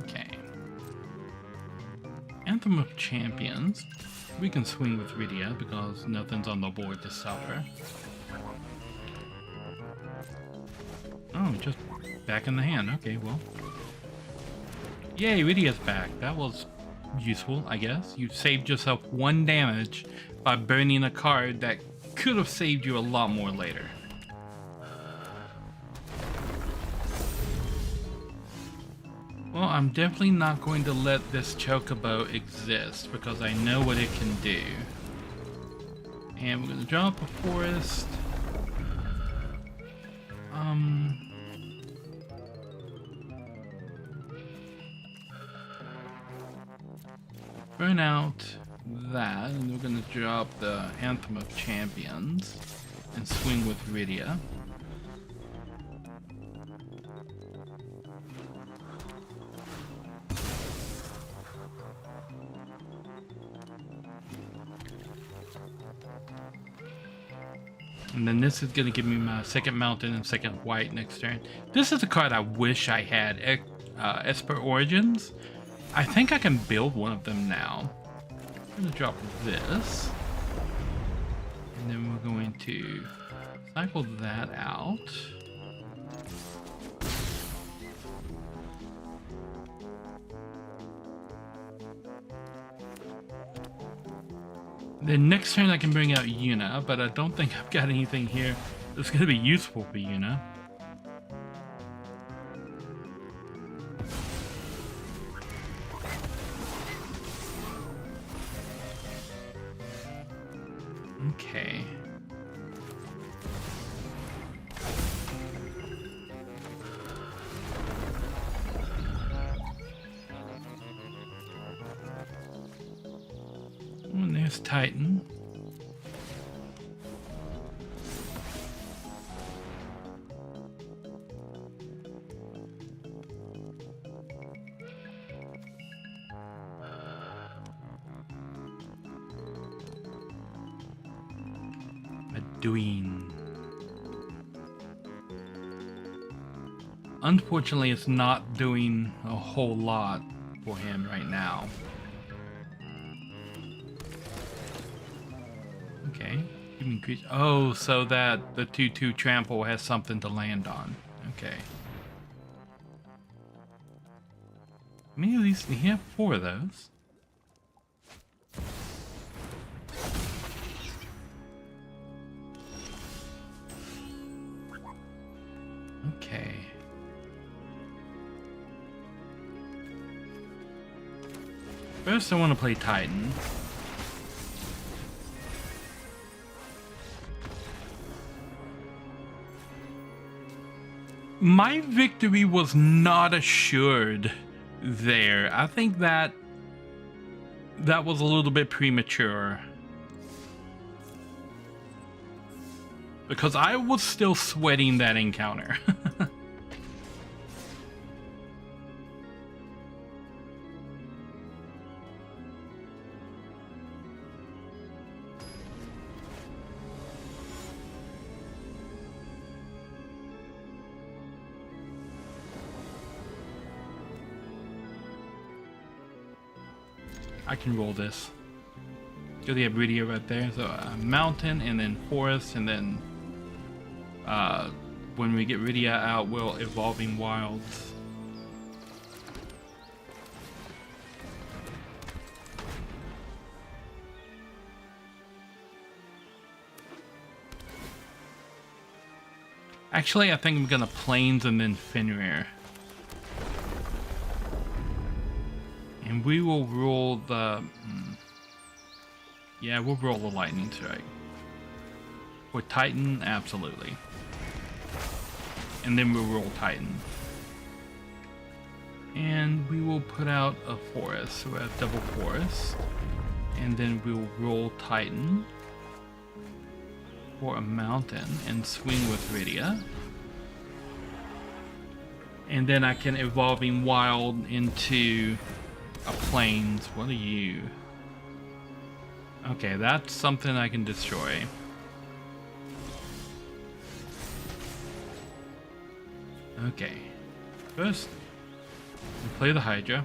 Okay. Anthem of Champions. We can swing with Rydia because nothing's on the board to stop her. Oh, just back in the hand. Okay, well. Yay, Rydia's back. That was useful, I guess. You saved yourself 1 damage by burning a card that could have saved you a lot more later. Well, I'm definitely not going to let this Chocobo exist because I know what it can do. And we're going to drop a forest. Burn out that, and we're going to drop the Anthem of Champions and swing with Rydia. And then this is going to give me my second mountain and second white next turn. This is a card I wish I had. Esper Origins. I think I can build one of them now. I'm going to drop this. And then we're going to cycle that out. Then next turn I can bring out Yuna, but I don't think I've got anything here that's going to be useful for Yuna. Okay. And there's Titan. Doing. Unfortunately, it's not doing a whole lot for him right now. Okay. Oh, so that the 2/2 trample has something to land on. Okay. How many of these? He have 4 of those. Okay. First, I want to play Titan. My victory was not assured there. I think that was a little bit premature. Because I was still sweating that encounter. I can roll this. Because you have Rydia right there. So a mountain and then forest and then when we get Rydia out, we'll Evolving Wilds. Actually, I think I'm gonna Plains and then Fenrir. And we will roll the... yeah, we'll roll the Lightning Strike. With Titan, absolutely. And then we'll roll Titan. And we will put out a forest. So we have double forest. And then we'll roll Titan for a mountain and swing with Rydia. And then I can Evolving Wild into a Plains. What are you? Okay, that's something I can destroy. Okay. First, we play the Hydra.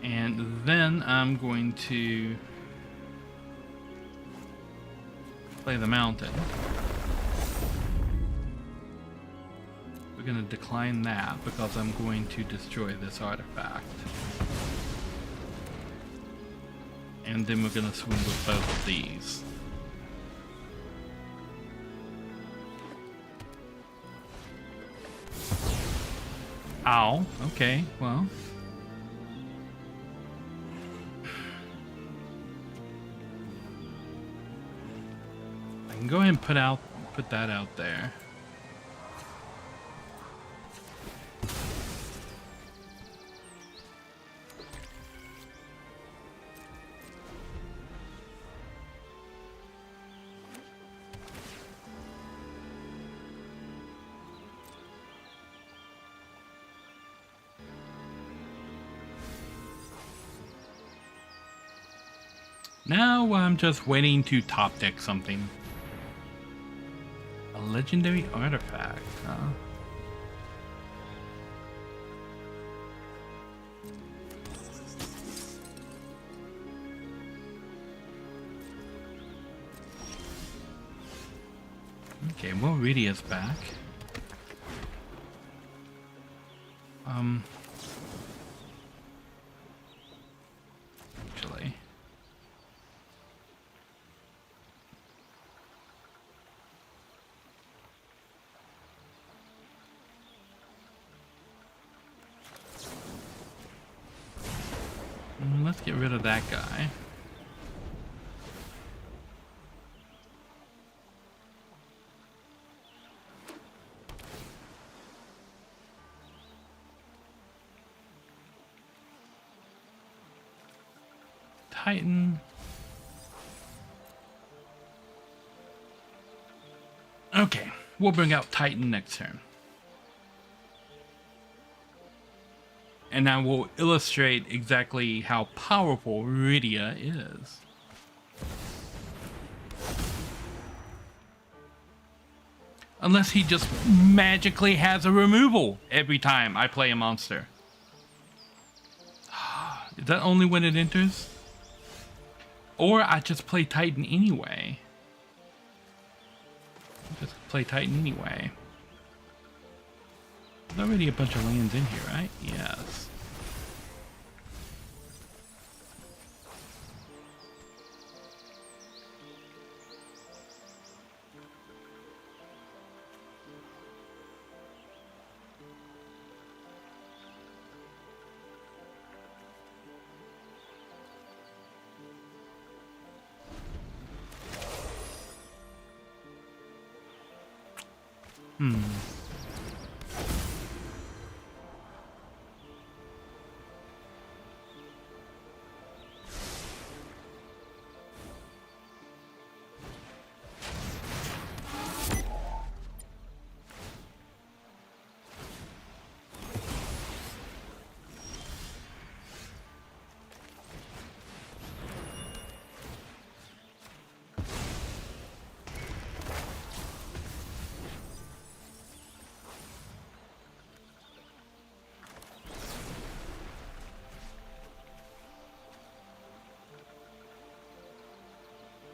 And then I'm going to play the Mountain. We're going to decline that because I'm going to destroy this artifact. And then we're going to swing with both of these. Ow. Okay, well. I can go ahead and put that out there. Now I'm just waiting to top deck something. A legendary artifact, huh? Okay, well, Rydia's back. Actually. Let's get rid of that guy. Titan. Okay, we'll bring out Titan next turn. And I will illustrate exactly how powerful Rydia is. Unless he just magically has a removal every time I play a monster. Is that only when it enters? Or I just play Titan anyway. Just play Titan anyway. There's already a bunch of lands in here, right? Yes.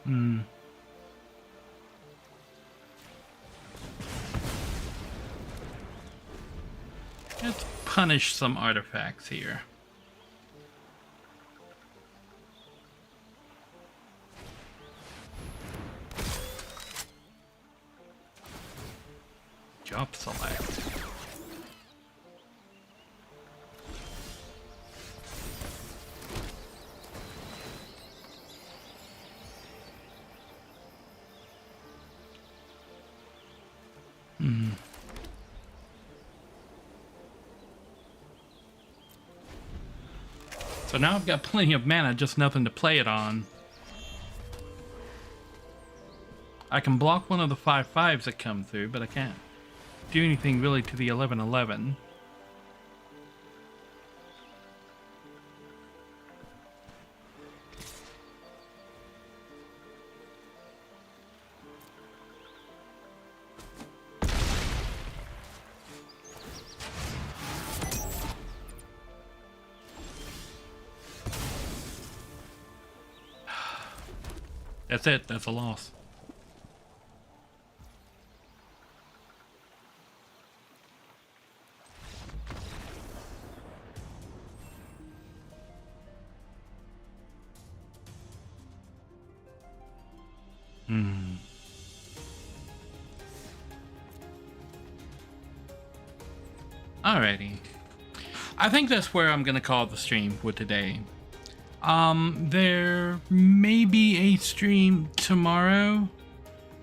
Hmm. Let's punish some artifacts here. Job select. So now I've got plenty of mana, just nothing to play it on. I can block one of the 5/5s that come through, but I can't do anything really to the 11/11. That's it. That's a loss. Alrighty. I think that's where I'm gonna call the stream for today. There may be a stream tomorrow,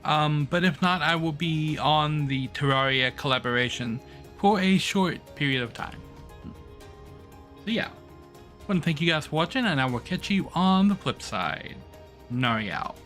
but if not, I will be on the Terraria collaboration for a short period of time. So yeah, I want to thank you guys for watching, and I will catch you on the flip side. Nari out.